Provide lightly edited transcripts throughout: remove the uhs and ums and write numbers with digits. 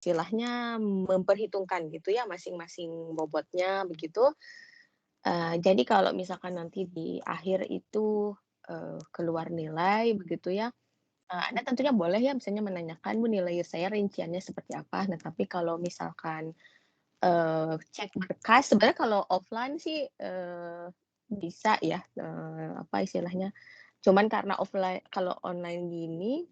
istilahnya memperhitungkan gitu ya masing-masing bobotnya begitu. Jadi kalau misalkan nanti di akhir itu, keluar nilai begitu ya, Anda tentunya boleh ya misalnya menanyakan, "Bu, nilai saya rinciannya seperti apa?" Nah, tapi kalau misalkan, cek berkas sebenarnya kalau offline sih, bisa ya, apa istilahnya, cuman karena kalau online gini,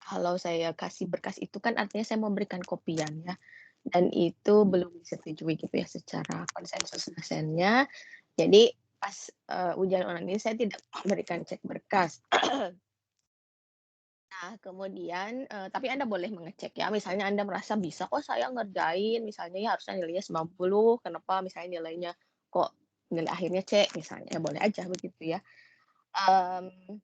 kalau saya kasih berkas itu kan artinya saya memberikan kopian ya, dan itu belum disetujui gitu ya secara konsensus dosennya. Jadi pas, ujian online ini saya tidak memberikan cek berkas. Nah, kemudian, tapi Anda boleh mengecek ya, misalnya Anda merasa bisa, "Oh, saya ngerjain," misalnya ya harusnya nilainya 90, kenapa misalnya nilainya kok nilai akhirnya C misalnya, ya boleh aja begitu ya. Mmm,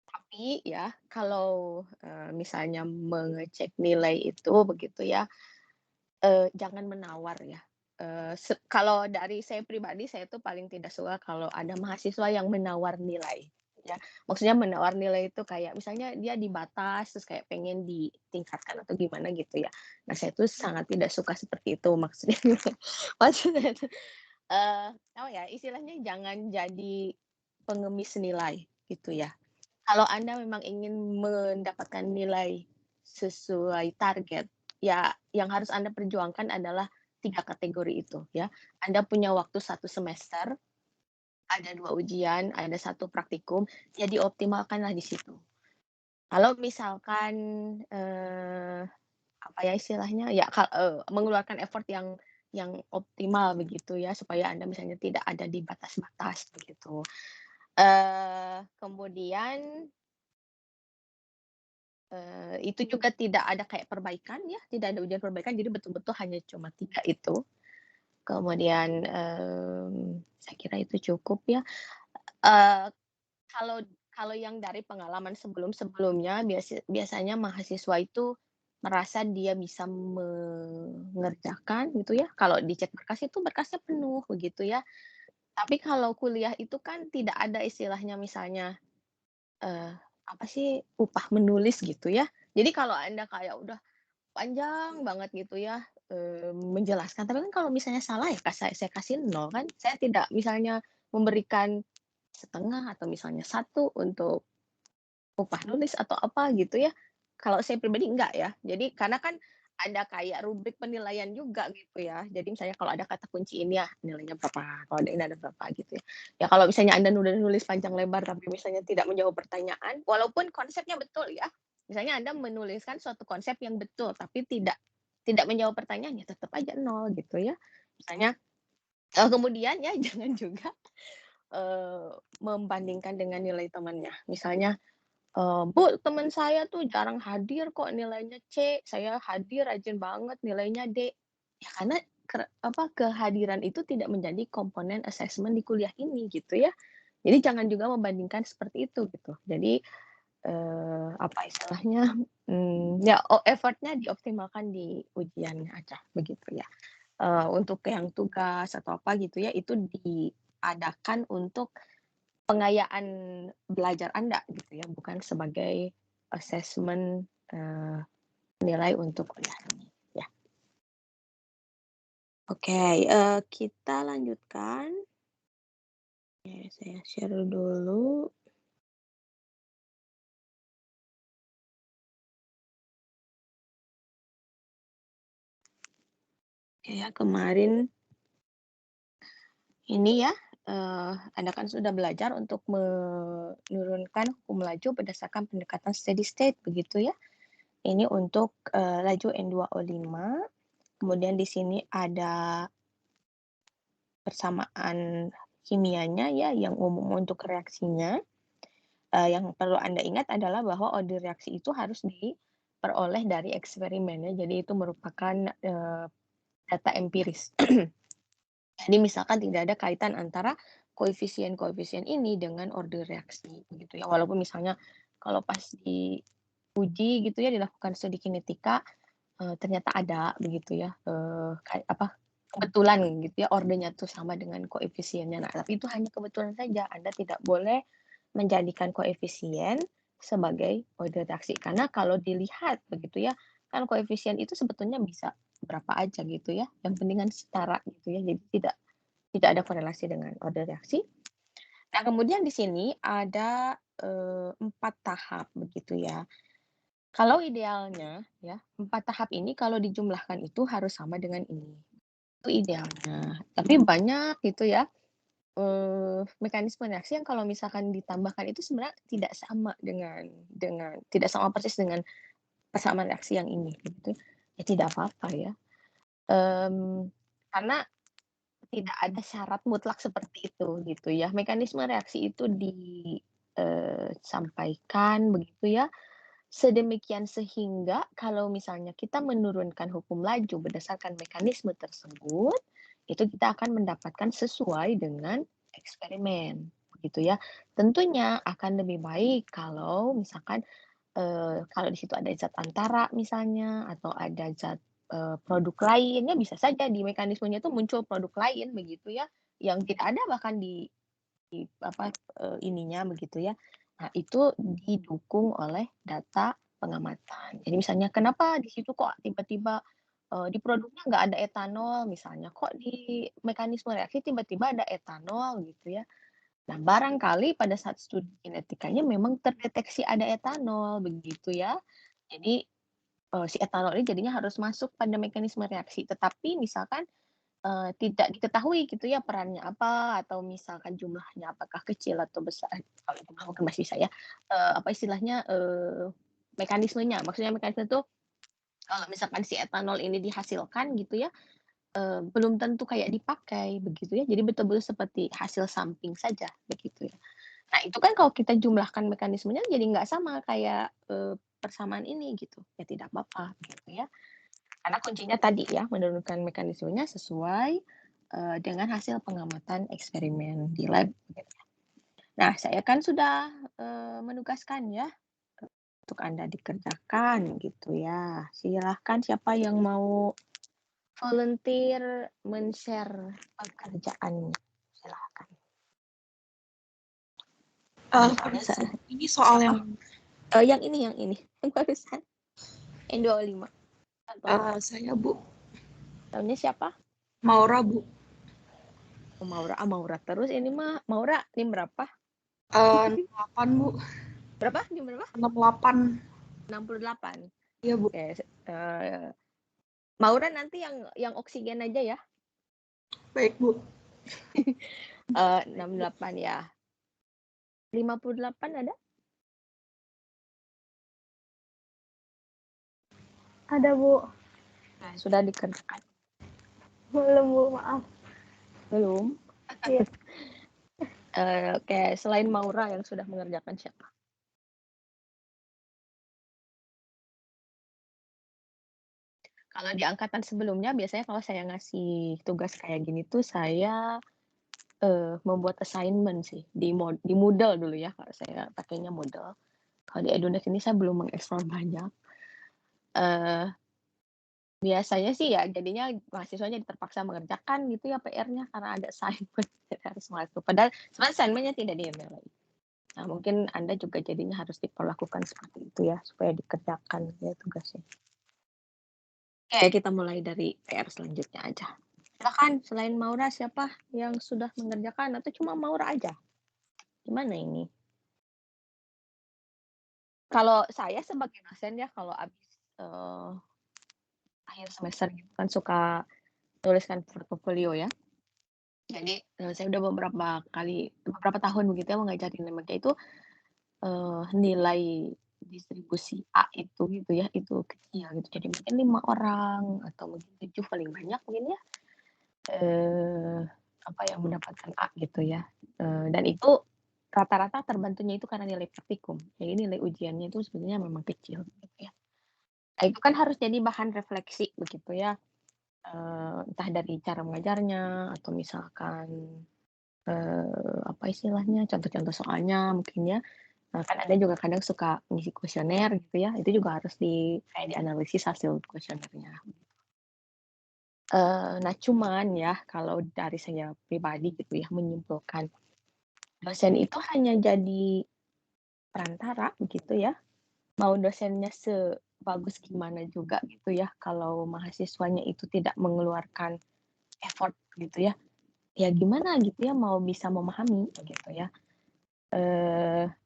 tapi ya kalau, misalnya mengecek nilai itu begitu ya, jangan menawar ya. Kalau dari saya pribadi, saya tuh paling tidak suka kalau ada mahasiswa yang menawar nilai, ya. Maksudnya menawar nilai itu kayak misalnya dia di batas, terus kayak pengen ditingkatkan atau gimana gitu ya. Nah, saya tuh sangat tidak suka seperti itu maksudnya maksudnya itu, apa ya, istilahnya jangan jadi pengemis nilai, gitu ya. Kalau Anda memang ingin mendapatkan nilai sesuai target, ya yang harus Anda perjuangkan adalah 3 kategori itu ya. Anda punya waktu 1 semester, ada 2 ujian, ada 1 praktikum, ya dioptimalkanlah di situ. Kalau misalkan, apa ya istilahnya, ya mengeluarkan effort yang optimal begitu ya, supaya Anda misalnya tidak ada di batas-batas begitu. Kemudian itu juga tidak ada kayak perbaikan ya, tidak ada ujian perbaikan, jadi betul-betul hanya cuma 3 itu. Kemudian, saya kira itu cukup ya. Eee, kalau kalau yang dari pengalaman sebelum-sebelumnya biasanya mahasiswa itu merasa dia bisa mengerjakan gitu ya, kalau dicek berkas itu berkasnya penuh begitu ya. Tapi kalau kuliah itu kan tidak ada istilahnya misalnya apa sih, upah menulis gitu ya. Jadi kalau Anda kayak udah panjang banget gitu ya, menjelaskan, tapi kan kalau misalnya salah ya saya kasih nol kan, saya tidak misalnya memberikan setengah atau misalnya 1 untuk upah nulis atau apa gitu ya. Kalau saya pribadi enggak ya. Jadi karena kan ada kayak rubrik penilaian juga gitu ya. Jadi misalnya kalau ada kata kunci ini ya nilainya berapa, kalau ada ini ada berapa gitu ya. Ya kalau misalnya Anda udah nulis panjang lebar tapi misalnya tidak menjawab pertanyaan, walaupun konsepnya betul ya. Misalnya Anda menuliskan suatu konsep yang betul tapi tidak menjawab pertanyaan, ya tetap aja nol gitu ya. Misalnya kemudian ya jangan juga, membandingkan dengan nilai temannya. Misalnya, "Bu, teman saya tuh jarang hadir kok nilainya C, saya hadir rajin banget nilainya D." Ya karena kehadiran itu tidak menjadi komponen asesmen di kuliah ini gitu ya. Jadi jangan juga membandingkan seperti itu gitu. Jadi, apa istilahnya, ya effort-nya dioptimalkan di ujiannya aja begitu ya. Untuk yang tugas atau apa gitu ya, itu diadakan untuk pengayaan belajar Anda gitu ya, bukan sebagai assessment, nilai untuk kuliah ini, ya. Oke, kita lanjutkan. Oke, saya share dulu. Oke ya, kemarin ini ya, Anda kan sudah belajar untuk menurunkan hukum laju berdasarkan pendekatan steady state begitu ya. Ini untuk, laju N2O5, kemudian di sini ada persamaan kimianya ya yang umum untuk reaksinya. Yang perlu Anda ingat adalah bahwa order reaksi itu harus diperoleh dari eksperimen ya, jadi itu merupakan, data empiris. Jadi misalkan tidak ada kaitan antara koefisien-koefisien ini dengan order reaksi begitu ya, walaupun misalnya kalau pas diuji gitu ya, dilakukan studi kinetika, ternyata ada begitu ya, kayak apa, kebetulan gitu ya ordernya tuh sama dengan koefisiennya. Nah, tapi itu hanya kebetulan saja, Anda tidak boleh menjadikan koefisien sebagai order reaksi. Karena kalau dilihat begitu ya, kan koefisien itu sebetulnya bisa berapa aja gitu ya, yang penting kan setara gitu ya, jadi tidak ada korelasi dengan order reaksi. Nah, kemudian di sini ada, 4 tahap begitu ya. Kalau idealnya ya, 4 tahap ini kalau dijumlahkan itu harus sama dengan ini, itu idealnya. Tapi banyak gitu ya, mekanisme reaksi yang kalau misalkan ditambahkan itu sebenarnya tidak sama dengan tidak sama persis dengan persamaan reaksi yang ini gitu. Ya tidak apa-apa ya, karena tidak ada syarat mutlak seperti itu gitu ya. Mekanisme reaksi itu sampaikan begitu ya, sedemikian sehingga kalau misalnya kita menurunkan hukum laju berdasarkan mekanisme tersebut, itu kita akan mendapatkan sesuai dengan eksperimen, begitu ya. Tentunya akan lebih baik kalau misalkan, kalau di situ ada zat antara misalnya atau ada zat, produk lain, ya bisa saja di mekanismenya itu muncul produk lain begitu ya, yang tidak ada bahkan di apa, ininya begitu ya. Nah, itu didukung oleh data pengamatan. Jadi misalnya kenapa di situ kok tiba-tiba, di produknya nggak ada etanol misalnya, kok di mekanisme reaksi tiba-tiba ada etanol gitu ya. Nah, barangkali pada saat studi kinetikanya memang terdeteksi ada etanol begitu ya. Jadi, si etanol ini jadinya harus masuk pada mekanisme reaksi. Tetapi misalkan tidak diketahui gitu ya perannya apa, atau misalkan jumlahnya apakah kecil atau besar, kalau jumlah mungkin masih bisa ya, apa istilahnya, mekanismenya, maksudnya mekanisme itu kalau misalkan si etanol ini dihasilkan gitu ya, belum tentu kayak dipakai begitu ya, jadi betul-betul seperti hasil samping saja begitu ya. Nah itu kan kalau kita jumlahkan mekanismenya jadi nggak sama kayak, persamaan ini gitu, ya tidak apa-apa gitu ya. Karena kuncinya tadi ya, menurunkan mekanismenya sesuai, dengan hasil pengamatan eksperimen di lab, gitu. Nah, saya kan sudah, menugaskan ya, untuk Anda dikerjakan gitu ya. Silahkan siapa yang mau volunteer men-share pekerjaannya, silahkan. Ini soal Siapa? yang Yang ini, yang barusan, yang 25. saya Bu. Tahunnya siapa? Maura Bu. Oh, Maura terus ini mah. Maura NIM berapa? 68 Bu. Berapa? NIM berapa? 68. 68. Iya Bu. Oke, Maura nanti yang oksigen aja ya. Baik Bu. 68 ya. 58 ada? Ada Bu. Nah, sudah dikerjakan. Belum Bu, maaf. Belum? Iya. Oke, selain Maura yang sudah mengerjakan siapa? Kalau di angkatan sebelumnya biasanya kalau saya ngasih tugas kayak gini tuh saya membuat assignment sih di Moodle dulu ya, kalau saya pakainya Moodle. Kalau di Edunex ini saya belum mengeksplor banyak. Biasanya sih ya jadinya mahasiswanya terpaksa mengerjakan gitu ya PR-nya karena ada assignment harus masuk. Padahal sebenarnya assignment-nya tidak dinilai. Nah, mungkin Anda juga jadinya harus diperlakukan seperti itu ya supaya dikerjakan ya tugasnya. Oke, kita mulai dari PR selanjutnya aja. Silakan, selain Maura siapa yang sudah mengerjakan atau cuma Maura aja? Gimana ini? Kalau saya sebagai dosen ya kalau habis akhir semester gitu kan suka tuliskan portofolio ya. Jadi, saya udah beberapa tahun begitu ya mengajarin mereka itu, nilai distribusi A itu gitu ya, itu kecil gitu. Jadi mungkin 5 orang atau mungkin 7 paling banyak mungkin ya, apa yang mendapatkan A gitu ya. Dan itu rata-rata terbantunya itu karena nilai praktikum. Jadi nilai ujiannya itu sebenarnya memang kecil gitu ya. Nah itu kan harus jadi bahan refleksi begitu ya, entah dari cara mengajarnya atau misalkan apa istilahnya, contoh-contoh soalnya mungkin ya. Kan ada juga kadang suka ngisi kuesioner gitu ya, itu juga harus kayak dianalisis hasil kuesionernya. Nah cuman ya, kalau dari saya pribadi gitu ya, menyimpulkan, dosen itu hanya jadi perantara begitu ya. Mau dosennya bagus gimana juga gitu ya kalau mahasiswanya itu tidak mengeluarkan effort gitu ya. Ya gimana gitu ya mau bisa memahami gitu ya.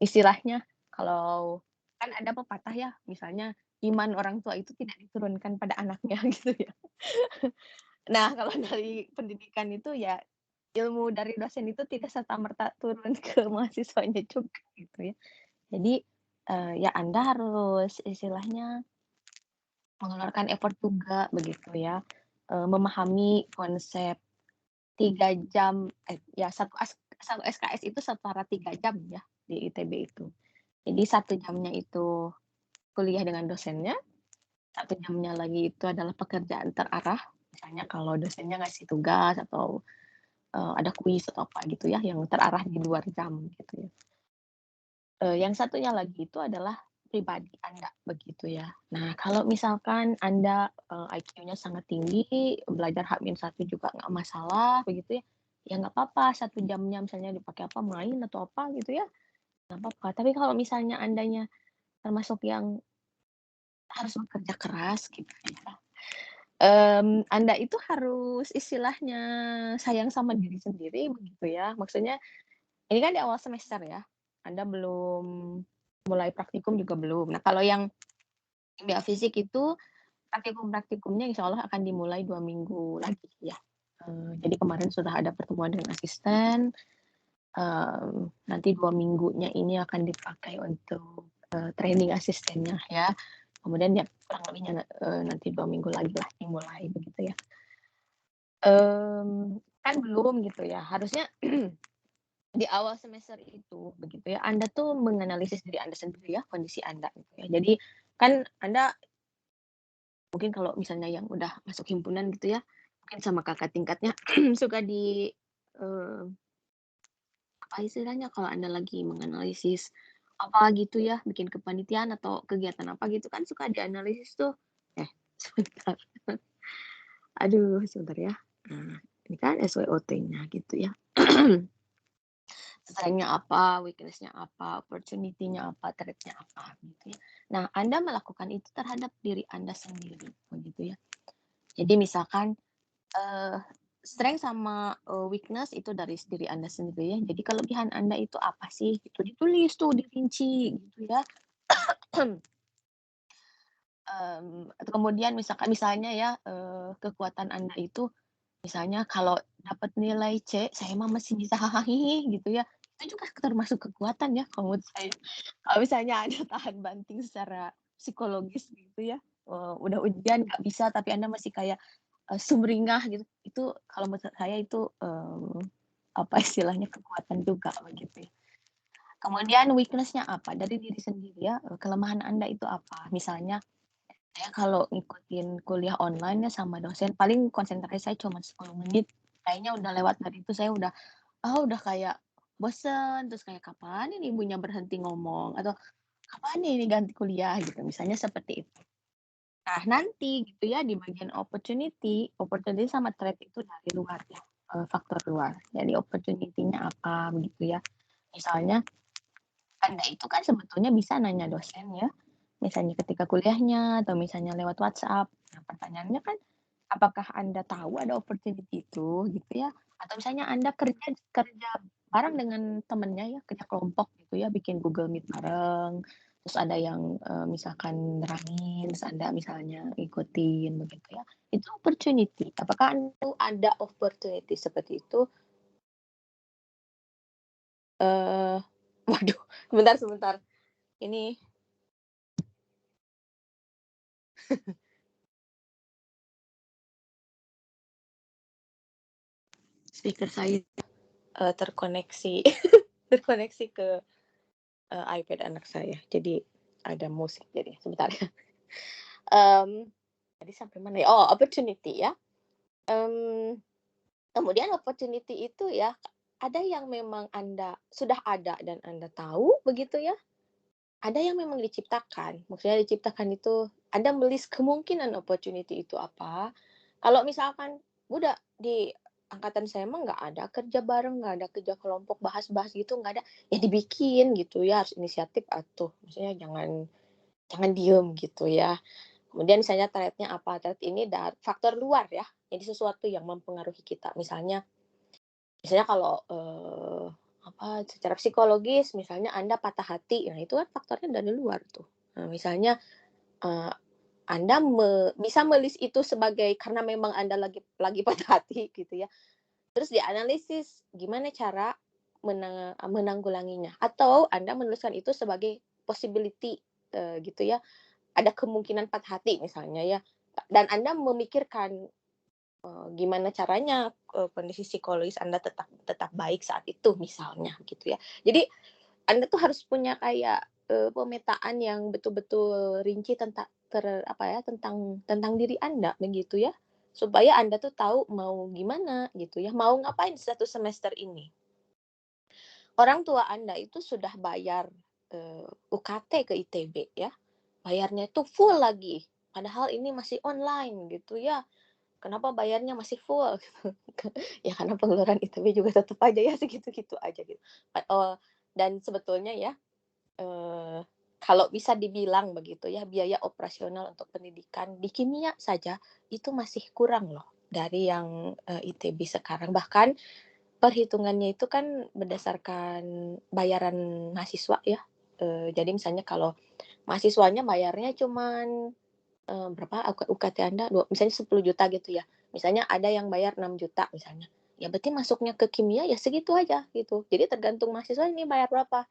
Istilahnya kalau kan ada pepatah ya, misalnya iman orang tua itu tidak diturunkan pada anaknya gitu ya. Nah, kalau dari pendidikan itu ya ilmu dari dosen itu tidak serta-merta turun ke mahasiswanya juga gitu ya. Jadi, ya Anda harus istilahnya mengeluarkan effort juga begitu ya, memahami konsep 3 jam ya 1 SKS itu setara 3 jam ya di ITB itu. Jadi 1 jamnya itu kuliah dengan dosennya, 1 jamnya lagi itu adalah pekerjaan terarah, misalnya kalau dosennya ngasih tugas atau, ada kuis atau apa gitu ya yang terarah di luar jam gitu ya. Yang satunya lagi itu adalah pribadi Anda, begitu ya. Nah, kalau misalkan Anda, IQ-nya sangat tinggi, belajar H-1 juga nggak masalah, begitu ya, ya nggak apa-apa 1 jamnya misalnya dipakai apa, main atau apa gitu ya, nggak apa-apa. Tapi kalau misalnya Andanya termasuk yang harus bekerja keras gitu ya, Anda itu harus istilahnya sayang sama diri sendiri begitu ya. Maksudnya ini kan di awal semester ya, Anda belum mulai praktikum juga belum. Nah, kalau yang kimia fisik itu praktikum-praktikumnya insya Allah akan dimulai 2 minggu lagi ya. Jadi kemarin sudah ada pertemuan dengan asisten, nanti 2 minggunya ini akan dipakai untuk, training asistennya ya. Kemudian ya kurang lebihnya, nanti 2 minggu lagi lah dimulai begitu ya. Kan belum gitu ya, harusnya di awal semester itu, begitu ya, Anda tuh menganalisis diri Anda sendiri ya, kondisi Anda gitu ya. Jadi kan Anda mungkin kalau misalnya yang udah masuk himpunan gitu ya, mungkin sama kakak tingkatnya suka eee, apa istilahnya kalau Anda lagi menganalisis apa gitu ya, bikin kepanitiaan atau kegiatan apa gitu kan suka dianalisis tuh. Eh, sebentar, aduh sebentar ya. Nah, ini kan SWOT-nya gitu ya. Strength-nya apa, weakness-nya apa, opportunity-nya apa, threat-nya apa, gitu ya. Nah, Anda melakukan itu terhadap diri Anda sendiri, begitu ya. Jadi misalkan, eee, strength sama, weakness itu dari diri Anda sendiri ya. Jadi kelebihan Anda itu apa sih, gitu, ditulis tuh, dirinci, gitu ya. Atau kemudian misalnya ya, kekuatan Anda itu misalnya kalau dapat nilai C, saya mah masih bisa hahaha gitu ya. Itu juga termasuk kekuatan ya kalau menurut saya. Kalau misalnya ada tahan banting secara psikologis gitu ya, udah ujian nggak bisa tapi Anda masih kayak, sumringah gitu, itu kalau menurut saya itu, apa istilahnya, kekuatan juga begitu ya. Kemudian weakness-nya apa? Dari diri sendiri ya, kelemahan Anda itu apa? Misalnya saya kalau ngikutin kuliah online ya sama dosen paling konsentrasi saya cuma 10 menit, kayaknya udah lewat dari itu saya udah, udah kayak bosen, terus kayak, "Kapan ini ibunya berhenti ngomong?" Atau, "Kapan nih ini ganti kuliah?" Gitu, misalnya seperti itu. Nah, nanti gitu ya di bagian opportunity, opportunity sama threat itu dari luar ya, faktor luar. Jadi opportunity-nya apa begitu ya. Misalnya Anda itu kan sebetulnya bisa nanya dosen ya, misalnya ketika kuliahnya atau misalnya lewat WhatsApp. Nah, pertanyaannya kan, apakah Anda tahu ada opportunity itu gitu ya? Atau misalnya Anda kerja kerja bareng dengan temennya ya, kerja kelompok gitu ya, bikin Google Meet bareng, terus ada yang, misalkan nerangin, terus Anda misalnya ikutin begitu ya, itu opportunity. Apakah Anda ada opportunity seperti itu? Eee, waduh, sebentar sebentar, ini speaker saya, terkoneksi terkoneksi ke, iPad anak saya. Jadi ada musik jadi sebentar ya. Mmm, tadi sampai mana ya? Oh, opportunity ya. Mmm, kemudian opportunity itu ya, ada yang memang Anda sudah ada dan Anda tahu begitu ya, ada yang memang diciptakan. Maksudnya diciptakan itu Anda melis kemungkinan opportunity itu apa. Kalau misalkan udah di angkatan saya mah nggak ada kerja bareng, nggak ada kerja kelompok, bahas-bahas gitu nggak ada, ya dibikin gitu ya, harus inisiatif atuh. Maksudnya jangan jangan diem gitu ya. Kemudian misalnya threat-nya apa? Threat ini dari faktor luar ya, jadi sesuatu yang mempengaruhi kita. Misalnya kalau, secara psikologis misalnya Anda patah hati, nah itu kan faktornya dari luar tuh. Nah misalnya, eee, Anda bisa melis itu sebagai karena memang Anda lagi patah hati gitu ya, terus dianalisis gimana cara menanggulanginya, atau Anda menuliskan itu sebagai possibility, gitu ya, ada kemungkinan patah hati misalnya ya, dan Anda memikirkan gimana caranya, kondisi psikologis Anda tetap tetap baik saat itu misalnya gitu ya. Jadi Anda tuh harus punya kayak, pemetaan yang betul-betul rinci tentang tentang diri Anda begitu ya. Supaya Anda tuh tahu mau gimana gitu ya, mau ngapain 1 semester ini. Orang tua Anda itu sudah bayar, UKT ke ITB ya, bayarnya itu full lagi, padahal ini masih online gitu ya. Kenapa bayarnya masih full? Ya karena pengeluaran ITB juga tetap aja ya segitu-gitu aja gitu. Dan sebetulnya ya, eee, kalau bisa dibilang begitu ya, biaya operasional untuk pendidikan di kimia saja itu masih kurang loh dari yang, ITB sekarang. Bahkan perhitungannya itu kan berdasarkan bayaran mahasiswa ya, jadi misalnya kalau mahasiswanya bayarnya cuman berapa UKT Anda misalnya 10 juta gitu ya. Misalnya ada yang bayar 6 juta misalnya. Ya berarti masuknya ke kimia ya segitu aja gitu. Jadi tergantung mahasiswa ini bayar berapa.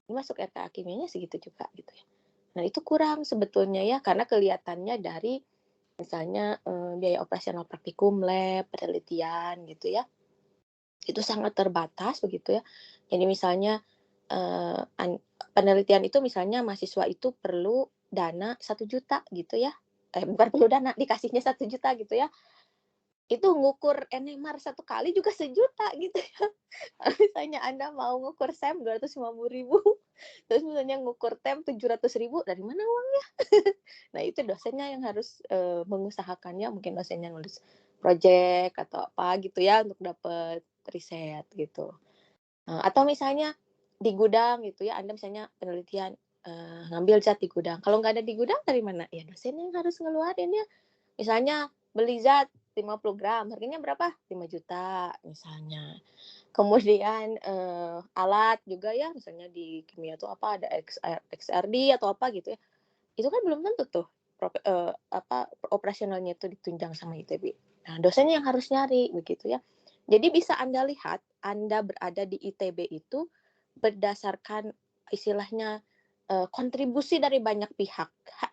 Ini masuk RKA kimianya segitu juga gitu ya. Nah itu kurang sebetulnya ya karena kelihatannya dari misalnya biaya operasional praktikum, lab, penelitian gitu ya. Itu sangat terbatas begitu ya. Jadi misalnya eh, penelitian itu misalnya mahasiswa itu perlu dana 1 juta gitu ya. Bukan perlu dana, dikasihnya 1 juta gitu ya. Itu ngukur NMR 1 kali juga 1 juta gitu ya. Kalau misalnya Anda mau ngukur SEM 250.000, terus misalnya ngukur TEM 700.000, dari mana uangnya? Nah itu dosennya yang harus mengusahakannya, mungkin dosennya nulis project atau apa gitu ya untuk dapat riset gitu. Atau misalnya di gudang gitu ya, Anda misalnya penelitian ngambil zat di gudang. Kalau nggak ada di gudang dari mana? Ya dosen yang harus ngeluarin ya. Misalnya beli zat 50 gram, harganya berapa? 5 juta misalnya. Kemudian alat juga ya, misalnya di kimia itu apa ada XRD atau apa gitu ya. Itu kan belum tentu tuh operasionalnya itu ditunjang sama ITB. Nah, dosennya yang harus nyari begitu ya. Jadi bisa Anda lihat, Anda berada di ITB itu berdasarkan istilahnya kontribusi dari banyak pihak.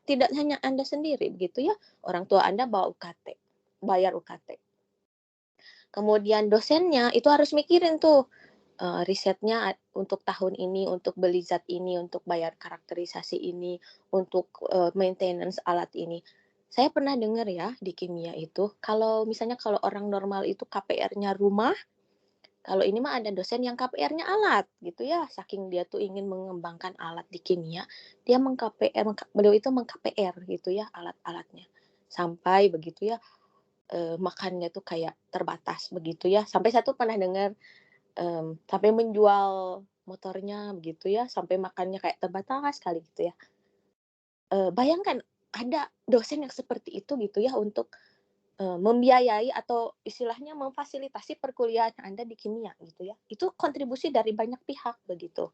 Tidak hanya Anda sendiri begitu ya. Orang tua Anda bawa UKT, bayar UKT. Kemudian dosennya itu harus mikirin tuh risetnya untuk tahun ini, untuk beli zat ini, untuk bayar karakterisasi ini, untuk maintenance alat ini. Saya pernah dengar ya di kimia itu, kalau misalnya kalau orang normal itu KPR-nya rumah, kalau ini mah ada dosen yang KPR-nya alat gitu ya. Saking dia tuh ingin mengembangkan alat di kimia, dia beliau itu meng-KPR gitu ya alat-alatnya. Sampai begitu ya, makannya tuh kayak terbatas begitu ya. Sampai saya tuh pernah dengar sampai menjual motornya begitu ya, sampai makannya kayak terbatas sekali gitu ya. Bayangkan ada dosen yang seperti itu gitu ya untuk, membiayai atau istilahnya memfasilitasi perkuliahan Anda di kimia gitu ya. Itu kontribusi dari banyak pihak begitu.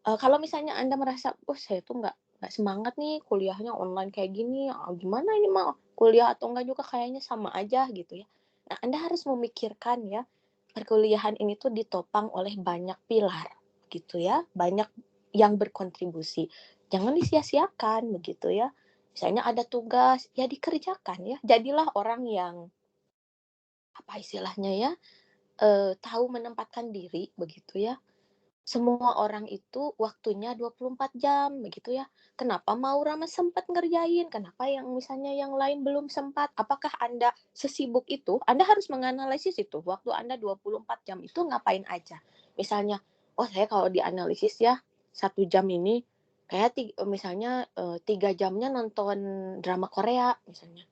Kalau misalnya Anda merasa, "Oh saya tuh nggak semangat nih kuliahnya online kayak gini, gimana ini mah kuliah atau enggak juga kayaknya sama aja," gitu ya. Nah Anda harus memikirkan ya, perkuliahan ini tuh ditopang oleh banyak pilar gitu ya, banyak yang berkontribusi. Jangan disia-siakan begitu ya. Misalnya ada tugas, ya dikerjakan ya. Jadilah orang yang, apa istilahnya ya, tahu menempatkan diri begitu ya. Semua orang itu waktunya 24 jam begitu ya. Kenapa mau Rama sempat ngerjain? Kenapa yang misalnya yang lain belum sempat? Apakah Anda sesibuk itu? Anda harus menganalisis itu. Waktu Anda 24 jam itu ngapain aja? Misalnya, oh saya kalau dianalisis ya 1 jam ini kayak misalnya 3 jamnya nonton drama Korea misalnya.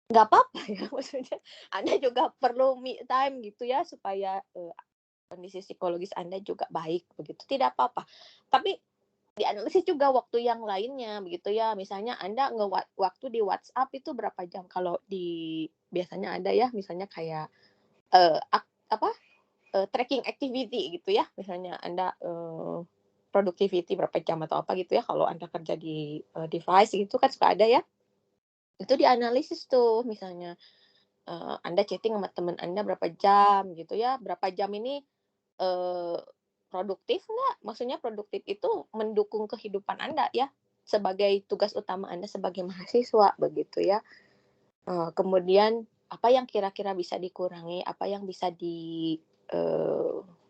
Nggak apa-apa ya maksudnya. Anda juga perlu me time gitu ya supaya kondisi psikologis Anda juga baik begitu, tidak apa-apa. Tapi dianalisis juga waktu yang lainnya begitu ya. Misalnya Anda waktu di WhatsApp itu berapa jam? Kalau biasanya ada ya, misalnya kayak tracking activity gitu ya. Misalnya Anda productivity berapa jam atau apa gitu ya. Kalau Anda kerja di device gitu kan suka ada ya. Itu dianalisis tuh, misalnya Anda chatting sama teman Anda berapa jam gitu ya. Berapa jam ini produktif nggak? Maksudnya produktif itu mendukung kehidupan Anda ya, sebagai tugas utama Anda sebagai mahasiswa begitu ya. Kemudian apa yang kira-kira bisa dikurangi, apa yang bisa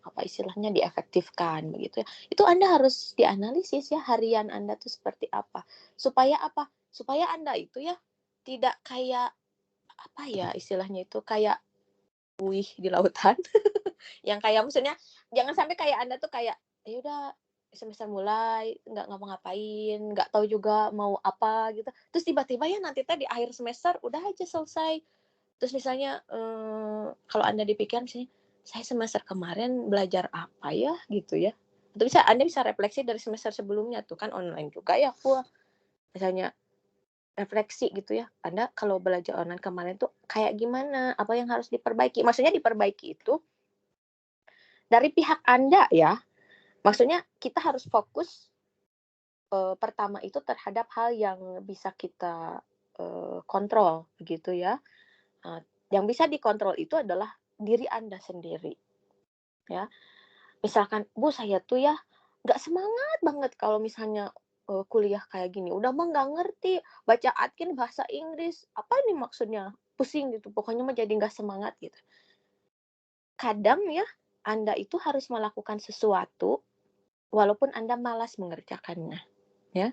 apa istilahnya diefektifkan begitu ya. Itu Anda harus dianalisis ya, harian Anda tuh seperti apa. Supaya apa? Supaya Anda itu ya tidak kayak apa ya istilahnya itu, kayak buih di lautan. Yang kayak maksudnya jangan sampai kayak Anda tuh kayak ya udah semester mulai nggak ngapa-ngapain, nggak tahu juga mau apa gitu. Terus tiba-tiba ya nanti di akhir semester udah aja selesai. Terus misalnya kalau Anda dipikir misalnya saya semester kemarin belajar apa ya gitu ya. Atau Anda bisa refleksi dari semester sebelumnya tuh kan online juga ya aku. Misalnya refleksi gitu ya. Anda kalau belajar online kemarin tuh kayak gimana? Apa yang harus diperbaiki? Maksudnya diperbaiki itu dari pihak Anda ya. Maksudnya kita harus fokus pertama itu terhadap hal yang bisa kita kontrol begitu ya. Yang bisa dikontrol itu adalah diri Anda sendiri ya. Misalkan, Bu saya tuh ya nggak semangat banget kalau misalnya kuliah kayak gini. Udah mah nggak ngerti baca adkin bahasa Inggris. Apa ini maksudnya? Pusing gitu. Pokoknya mah jadi nggak semangat gitu. Kadang ya Anda itu harus melakukan sesuatu walaupun Anda malas mengerjakannya, ya.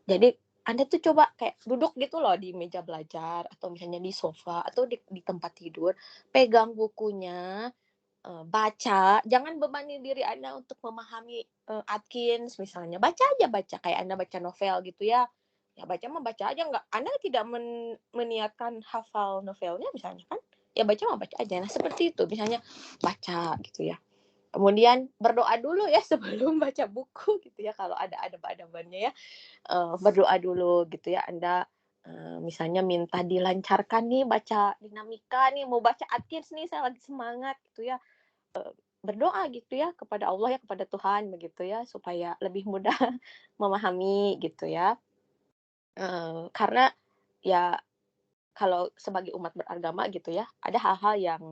Jadi Anda tuh coba kayak duduk gitu loh di meja belajar atau misalnya di sofa atau di tempat tidur, pegang bukunya, baca, jangan bebani diri Anda untuk memahami Atkins misalnya. Baca aja baca kayak Anda baca novel gitu ya. Ya baca mah baca aja, nggak Anda tidak meniatkan hafal novelnya misalnya kan. Ya baca mah baca aja. Nah, seperti itu misalnya baca gitu ya. Kemudian berdoa dulu ya sebelum baca buku gitu ya, kalau ada adab-adabannya ya. Berdoa dulu gitu ya, Anda misalnya minta dilancarkan nih baca dinamika nih, mau baca Atkins nih saya lagi semangat gitu ya. Berdoa gitu ya kepada Allah ya, kepada Tuhan begitu ya, supaya lebih mudah memahami gitu ya. Karena ya kalau sebagai umat beragama gitu ya, ada hal-hal yang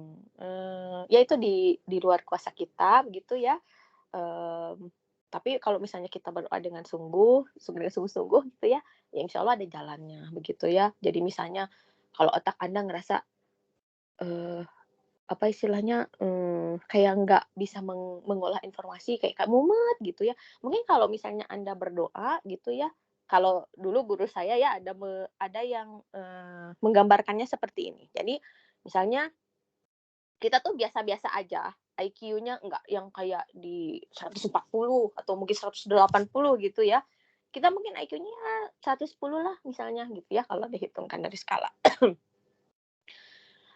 ya itu di luar kuasa kita begitu ya. Tapi kalau misalnya kita berdoa dengan sungguh-sungguh gitu ya, ya insya Allah ada jalannya begitu ya. Jadi misalnya kalau otak Anda ngerasa eh, apa istilahnya kayak nggak bisa mengolah informasi, kayak mumet gitu ya. Mungkin kalau misalnya Anda berdoa gitu ya, kalau dulu guru saya ya ada yang menggambarkannya seperti ini. Jadi misalnya kita tuh biasa-biasa aja, IQ-nya nggak yang kayak di 140 atau mungkin 180 gitu ya. Kita mungkin IQ-nya 110 lah misalnya gitu ya kalau dihitungkan dari skala.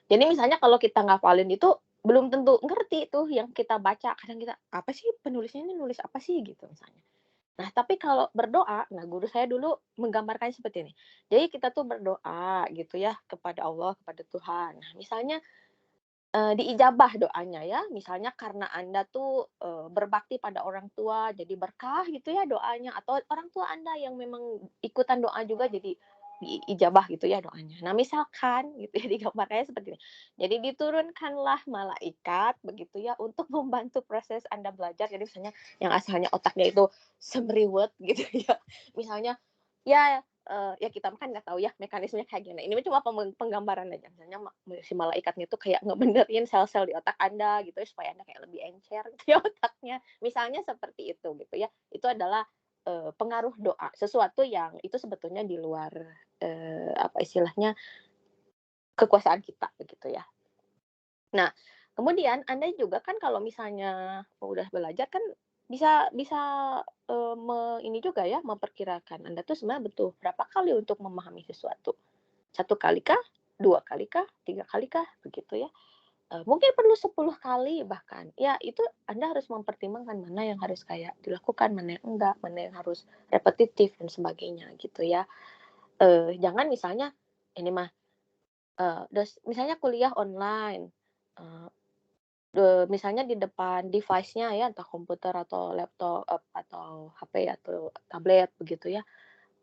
Jadi misalnya kalau kita ngafalin itu belum tentu ngerti tuh yang kita baca. Kadang kita, apa sih penulisnya ini nulis apa sih gitu misalnya. Nah, tapi kalau berdoa, nah guru saya dulu menggambarkannya seperti ini. Jadi kita tuh berdoa gitu ya kepada Allah, kepada Tuhan. Nah, misalnya diijabah doanya ya, misalnya karena Anda tuh berbakti pada orang tua jadi berkah gitu ya doanya, atau orang tua Anda yang memang ikutan doa juga jadi diijabah gitu ya doanya. Nah misalkan gitu ya digambarkannya seperti ini. Jadi diturunkanlah malaikat begitu ya untuk membantu proses Anda belajar. Jadi misalnya yang asalnya otaknya itu semriwet gitu ya. Misalnya ya ya kita kan nggak tahu ya mekanismenya kayak gimana. Ini cuma penggambaran aja. Misalnya si malaikatnya itu kayak ngebenerin sel-sel di otak Anda gitu ya, supaya Anda kayak lebih encer gitu ya otaknya. Misalnya seperti itu gitu ya. Itu adalah pengaruh doa. Sesuatu yang itu sebetulnya di luar apa istilahnya kekuasaan kita begitu ya. Nah, kemudian Anda juga kan kalau misalnya udah belajar kan bisa bisa ini juga ya memperkirakan Anda tuh sebenarnya butuh berapa kali untuk memahami sesuatu. 1 kali kah? 2 kali kah? 3 kali kah? Begitu ya. mungkin perlu 10 kali bahkan. Ya itu Anda harus mempertimbangkan mana yang harus kayak dilakukan, mana yang enggak, mana yang harus repetitif dan sebagainya gitu ya. Jangan misalnya ini mah, misalnya kuliah online, misalnya di depan device-nya ya, entah komputer atau laptop, atau HP atau tablet begitu ya.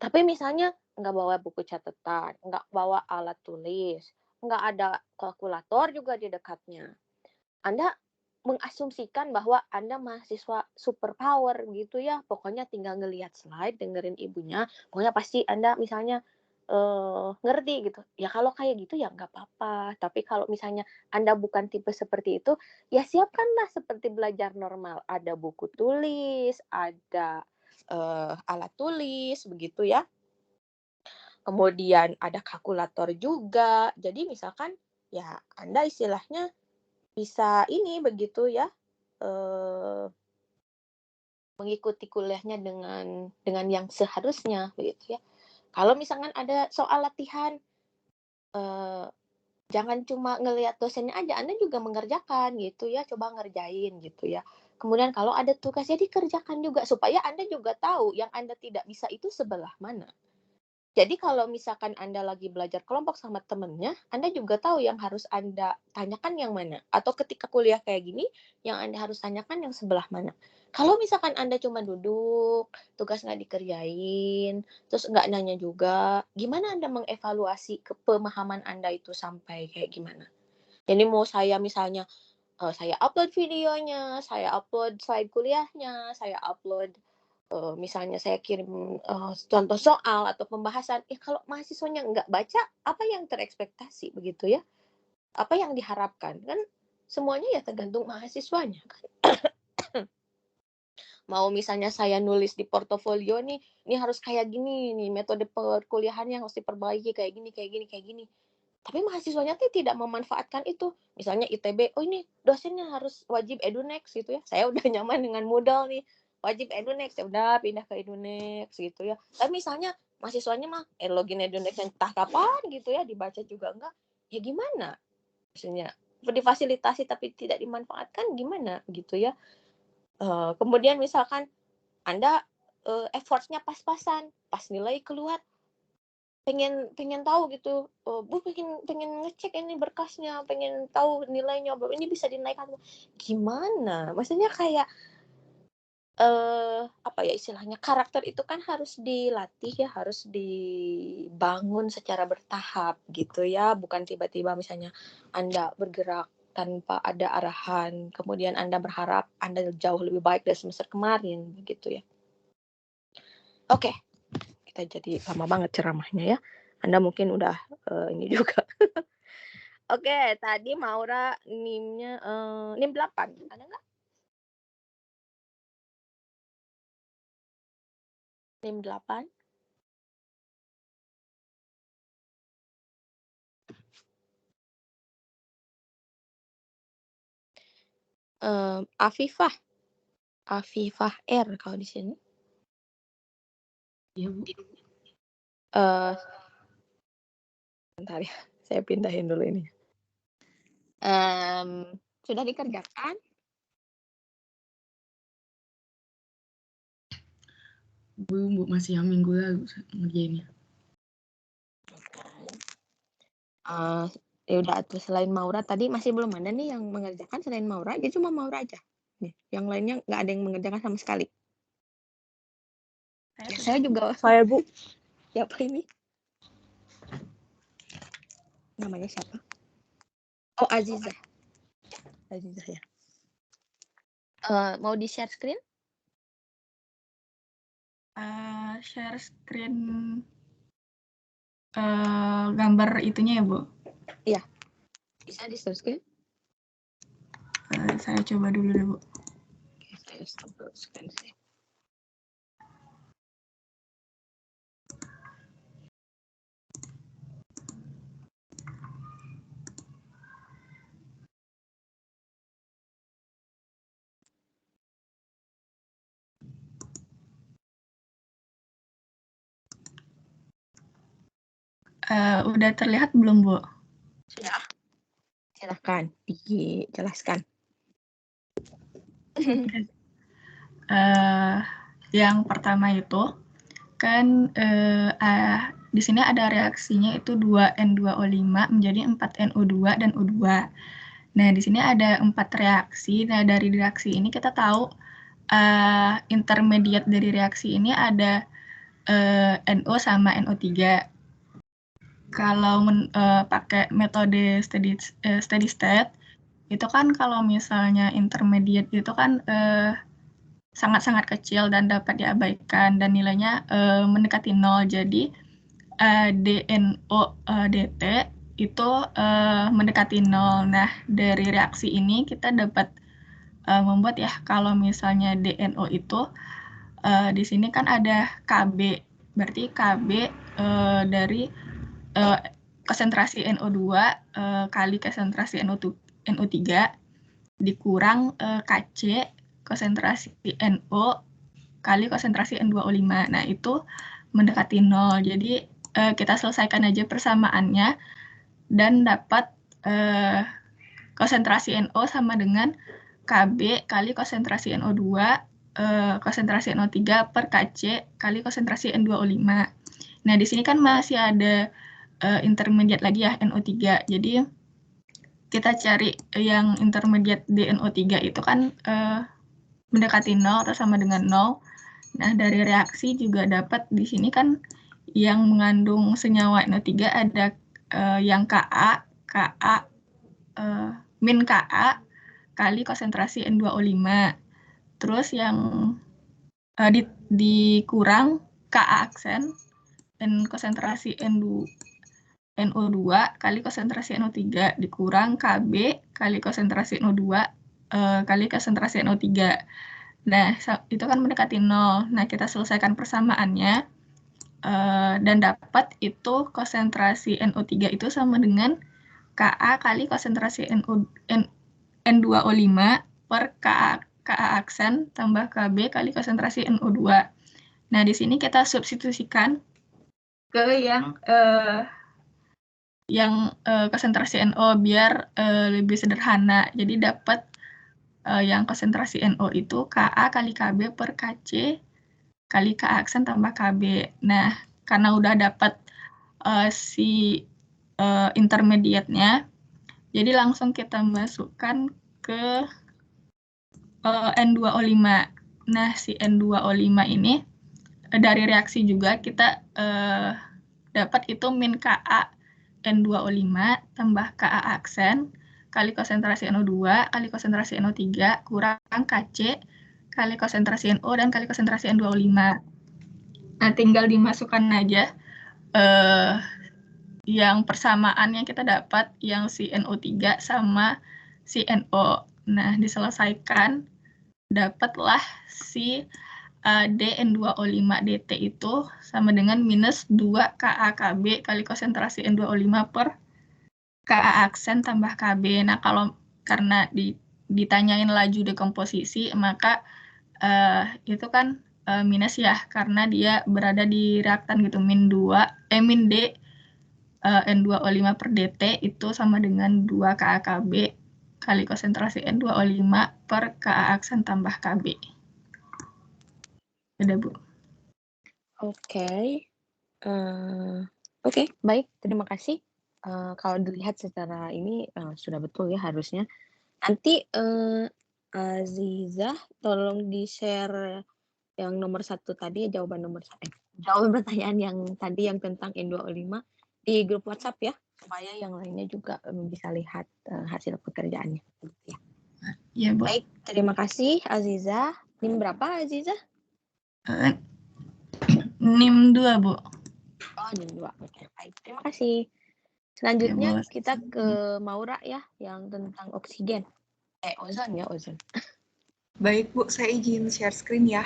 Tapi misalnya nggak bawa buku catatan, nggak bawa alat tulis, nggak ada kalkulator juga di dekatnya. Anda mengasumsikan bahwa Anda mahasiswa superpower gitu ya, pokoknya tinggal ngelihat slide, dengerin ibunya, pokoknya pasti Anda misalnya, ngerti gitu. Ya kalau kayak gitu ya nggak apa-apa, tapi kalau misalnya Anda bukan tipe seperti itu, ya siapkanlah seperti belajar normal, ada buku tulis, ada, alat tulis begitu ya. Kemudian ada kalkulator juga. Jadi misalkan ya Anda istilahnya bisa ini begitu ya, mengikuti kuliahnya dengan yang seharusnya begitu ya. Kalau misalkan ada soal latihan, eee, jangan cuma ngelihat dosennya aja, Anda juga mengerjakan gitu ya, coba ngerjain gitu ya. Kemudian kalau ada tugas ya dikerjakan juga supaya Anda juga tahu yang Anda tidak bisa itu sebelah mana. Jadi kalau misalkan Anda lagi belajar kelompok sama temennya, Anda juga tahu yang harus Anda tanyakan yang mana. Atau ketika kuliah kayak gini, yang Anda harus tanyakan yang sebelah mana. Kalau misalkan Anda cuma duduk, tugas nggak dikerjain, terus nggak nanya juga, gimana Anda mengevaluasi pemahaman Anda itu sampai kayak gimana? Jadi mau saya misalnya, saya upload videonya, saya upload slide kuliahnya, saya upload misalnya saya kirim, contoh soal atau pembahasan, ya kalau mahasiswanya nggak baca, apa yang terekspektasi begitu ya? Apa yang diharapkan? Kan semuanya ya tergantung mahasiswanya kan. Mau misalnya saya nulis di portofolio nih, ini harus kayak gini nih, metode perkuliahannya harus diperbaiki kayak gini kayak gini kayak gini. Tapi mahasiswanya tuh tidak memanfaatkan itu. Misalnya ITB, oh ini dosennya harus wajib EduNext gitu ya. Saya udah nyaman dengan Moodle nih, wajib EduNext, ya udah pindah ke EduNext gitu ya. Tapi misalnya mahasiswanya mah login EduNext entah kapan gitu ya, dibaca juga enggak. Ya gimana? Maksudnya difasilitasi tapi tidak dimanfaatkan gimana gitu ya. Kemudian misalkan Anda effortnya pas-pasan, pas nilai keluar pengen pengen tahu gitu, Bu pengen pengen ngecek ini berkasnya, pengen tahu nilainya, bahwa ini bisa dinaikkan. Gimana? Maksudnya kayak, apa ya istilahnya, karakter itu kan harus dilatih ya, harus dibangun secara bertahap gitu ya, bukan tiba-tiba misalnya Anda bergerak tanpa ada arahan, kemudian Anda berharap Anda jauh lebih baik dari semester kemarin, begitu ya. Oke. Kita jadi lama banget ceramahnya ya. Anda mungkin udah ini juga. Oke, tadi Maura NIM-nya NIM 8. Ada nggak? NIM 8? Afifah. Afifah R kalau di sini. Iya, Bu. Eh, bentar ya. Saya pindahin dulu ini. Sudah dikerjakan? Bu, masih yang minggu lalu ngerjainnya. Ya udah tuh selain Maura tadi masih belum ada nih yang mengerjakan selain Maura, jadi cuma Maura aja. Nih, yang lainnya nggak ada yang mengerjakan sama sekali. Saya juga. Saya, Bu. Siapa ini? Namanya siapa? Oh, Azizah. Azizah ya. Mau di-share screen? Share screen gambar itunya ya, Bu? Iya. Bisa di-share screen? Saya coba dulu deh, Bu. Oke, saya stop screen sih. Udah terlihat belum, Bu? Sudah. Silahkan dijelaskan. Yang pertama itu kan di sini ada reaksinya itu 2N2O5 menjadi 4NO2 dan O2. Nah, di sini ada 4 reaksi. Nah, dari reaksi ini kita tahu intermediate dari reaksi ini ada NO sama NO3. Kalau pakai metode steady state, itu kan kalau misalnya intermediate itu kan sangat-sangat kecil dan dapat diabaikan dan nilainya mendekati 0. Jadi DNO DT itu mendekati 0. Nah, dari reaksi ini kita dapat membuat ya kalau misalnya DNO itu di sini kan ada KB. Berarti KB dari konsentrasi NO2 kali konsentrasi NO3 dikurang KC konsentrasi NO kali konsentrasi N2O5. Nah, itu mendekati 0. Jadi kita selesaikan aja persamaannya dan dapat konsentrasi NO sama dengan KB kali konsentrasi NO2 konsentrasi NO3 per KC kali konsentrasi N2O5. Nah, di sini kan masih ada intermediate lagi ya, NO3. Jadi, kita cari yang intermediate DNO3 itu kan mendekati 0 atau sama dengan 0. Nah, dari reaksi juga dapat di sini kan yang mengandung senyawa NO3 ada yang Ka min Ka kali konsentrasi N2O5. Terus yang dikurang Ka aksen dan konsentrasi NO2 kali konsentrasi NO3 dikurang Kb kali konsentrasi NO2 kali konsentrasi NO3. Nah, itu kan mendekati 0. Nah, kita selesaikan persamaannya dan dapat itu konsentrasi NO3 itu sama dengan Ka kali konsentrasi N2O5 per Ka aksen tambah Kb kali konsentrasi NO2. Nah, di sini kita substitusikan ke yang konsentrasi NO biar lebih sederhana. Jadi dapat yang konsentrasi NO itu Ka kali Kb per Kc kali Ka aksen tambah Kb. Nah, karena udah dapat si intermediate-nya, jadi langsung kita masukkan ke N2O5. Nah, si N2O5 ini dari reaksi juga kita dapat itu min Ka N2O5 tambah Ka aksen kali konsentrasi NO2 kali konsentrasi NO3 kurang Kc kali konsentrasi NO dan kali konsentrasi N2O5. Nah, tinggal dimasukkan aja yang persamaan yang kita dapat yang si NO3 sama si NO. Nah, diselesaikan dapatlah si DN2O5 DT itu sama dengan minus 2 KAKB kali konsentrasi N2O5 per Ka aksen tambah Kb. Nah, kalau karena ditanyain laju dekomposisi, maka itu kan minus ya, karena dia berada di reaktan gitu, min D N2O5 per DT itu sama dengan 2 KAKB kali konsentrasi N2O5 per Ka aksen tambah Kb. Udah, Bu. Oke. Oke, baik. Terima kasih. Kalau dilihat secara ini sudah betul ya harusnya. Nanti Azizah tolong di-share yang nomor 1 tadi, jawaban pertanyaan yang tadi yang tentang N2O5 di grup WhatsApp ya, supaya yang lainnya juga bisa lihat hasil pekerjaannya. Ya. Iya, Bu. Baik, terima kasih Azizah. NIM berapa Azizah? NIM 2, Bu. Oh, NIM 2. Oke, baik. Terima kasih. Selanjutnya Ya, kita ke Maura ya, yang tentang oksigen. Ozon ya, ozon. Baik, Bu. Saya izin share screen ya.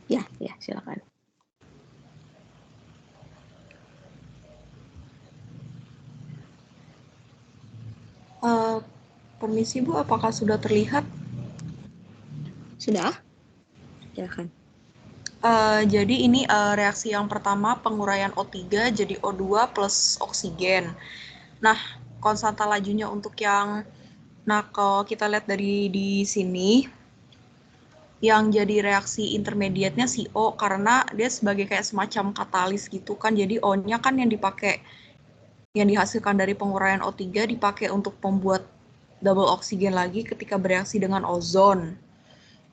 Ya, silakan. Permisi, Bu. Apakah sudah terlihat? Sudah? Silakan. Jadi ini reaksi yang pertama, penguraian O3 jadi O2 plus oksigen. Nah, konstanta lajunya untuk yang Nah, kalau kita lihat dari di sini, yang jadi reaksi intermediate-nya si O karena dia sebagai kayak semacam katalis gitu kan. Jadi O-nya kan yang dipakai, yang dihasilkan dari penguraian O3 dipakai untuk membuat double oksigen lagi ketika bereaksi dengan ozon.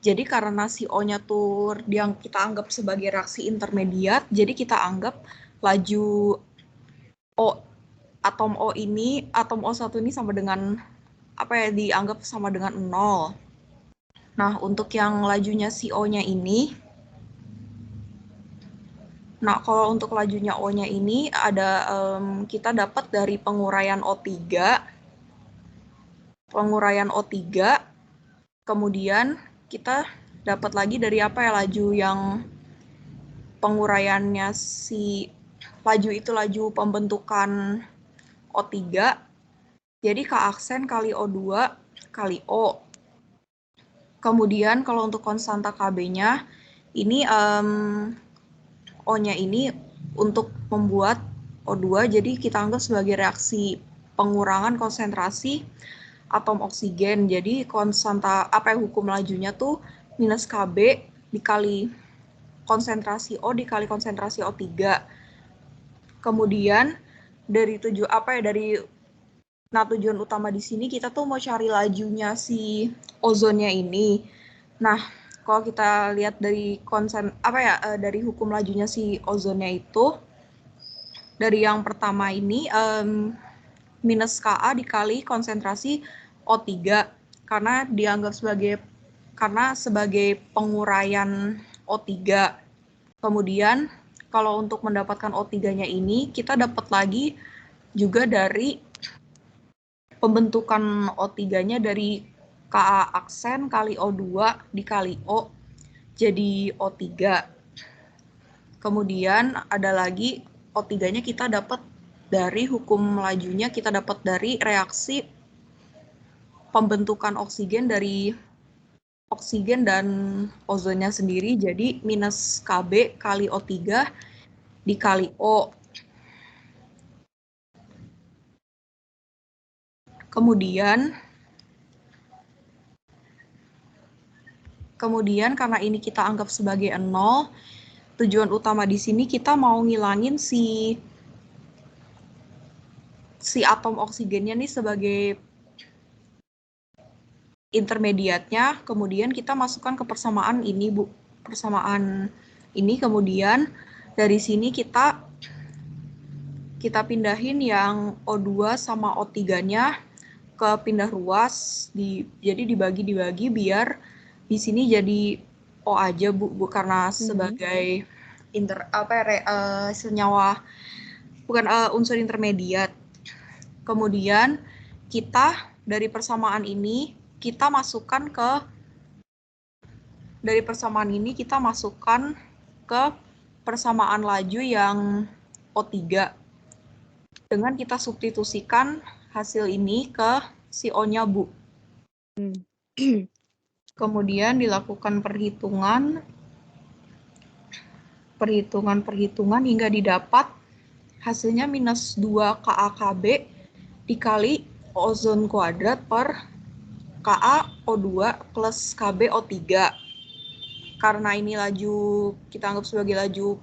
Jadi karena si O-nya tuh yang kita anggap sebagai reaksi intermediate, jadi kita anggap laju O atom O ini, atom O1 ini sama dengan apa ya, dianggap sama dengan 0. Nah, untuk yang lajunya si O-nya ini, nah kalau untuk lajunya O-nya ini ada kita dapat dari penguraian O3, kemudian kita dapat lagi dari apa ya, laju yang penguraiannya si laju itu laju pembentukan O3, jadi K aksen kali O2 kali O. Kemudian kalau untuk konstanta Kb-nya, ini O-nya ini untuk membuat O2, jadi kita anggap sebagai reaksi pengurangan konsentrasi atom oksigen. Jadi konstanta apa ya, hukum lajunya tuh minus Kb dikali konsentrasi O dikali konsentrasi O3. Kemudian dari tujuan utama di sini kita tuh mau cari lajunya si ozonnya ini. Nah, kalau kita lihat dari dari hukum lajunya si ozonnya itu, dari yang pertama ini minus Ka dikali konsentrasi O3 karena dianggap sebagai penguraian O3. Kemudian kalau untuk mendapatkan O3-nya ini kita dapat lagi juga dari pembentukan O3-nya dari Ka aksen kali O2 dikali O jadi O3. Kemudian ada lagi O3-nya kita dapat dari hukum lajunya, kita dapat dari reaksi pembentukan oksigen dari oksigen dan ozonnya sendiri, jadi minus Kb kali O3 dikali O. Kemudian karena ini kita anggap sebagai 0, tujuan utama di sini kita mau ngilangin si atom oksigennya nih sebagai intermediatnya, kemudian kita masukkan ke persamaan ini, Bu. Persamaan ini, kemudian dari sini kita pindahin yang O2 sama O3-nya ke pindah ruas, jadi dibagi biar di sini jadi O aja, Bu, karena sebagai senyawa, bukan unsur intermediat. Kemudian kita dari persamaan ini kita masukkan ke persamaan laju yang O3 dengan kita substitusikan hasil ini ke si O-nya, Bu. Kemudian dilakukan perhitungan hingga didapat hasilnya minus 2 KaKb dikali ozon kuadrat per KaO2 plus KbO3. Karena ini laju kita anggap sebagai laju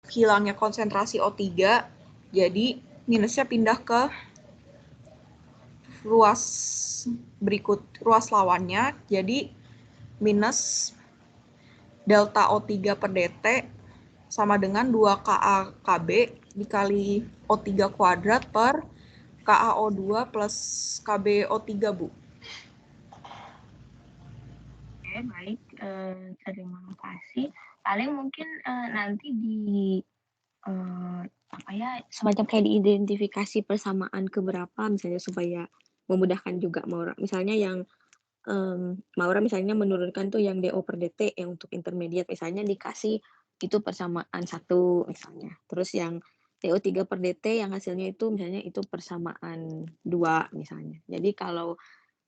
hilangnya konsentrasi O3, jadi minusnya pindah ke ruas lawannya, jadi minus delta O3 per dt sama dengan 2 KaKb dikali O3 kuadrat per KaO2 plus KbO3, Bu. Oke, baik. Terima kasih. Paling mungkin nanti semacam kayak diidentifikasi persamaan keberapa misalnya supaya memudahkan juga Maura. Misalnya yang Maura misalnya menurunkan tuh yang DO per dt yang untuk intermediate misalnya dikasih itu persamaan 1 misalnya. Terus yang DO3 per dt yang hasilnya itu misalnya itu persamaan 2 misalnya. Jadi kalau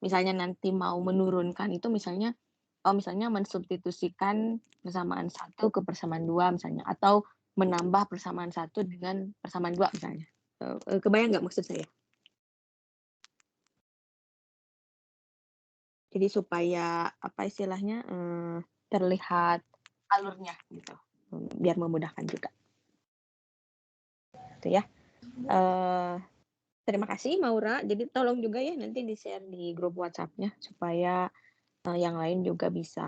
misalnya nanti mau menurunkan itu misalnya mensubstitusikan persamaan 1 ke persamaan 2 misalnya, atau menambah persamaan 1 dengan persamaan 2 misalnya. Kebayang nggak maksud saya? Jadi supaya apa istilahnya terlihat alurnya gitu, biar memudahkan juga. Itu ya. Terima kasih Maura. Jadi tolong juga ya nanti di-share di grup WhatsApp-nya supaya yang lain juga bisa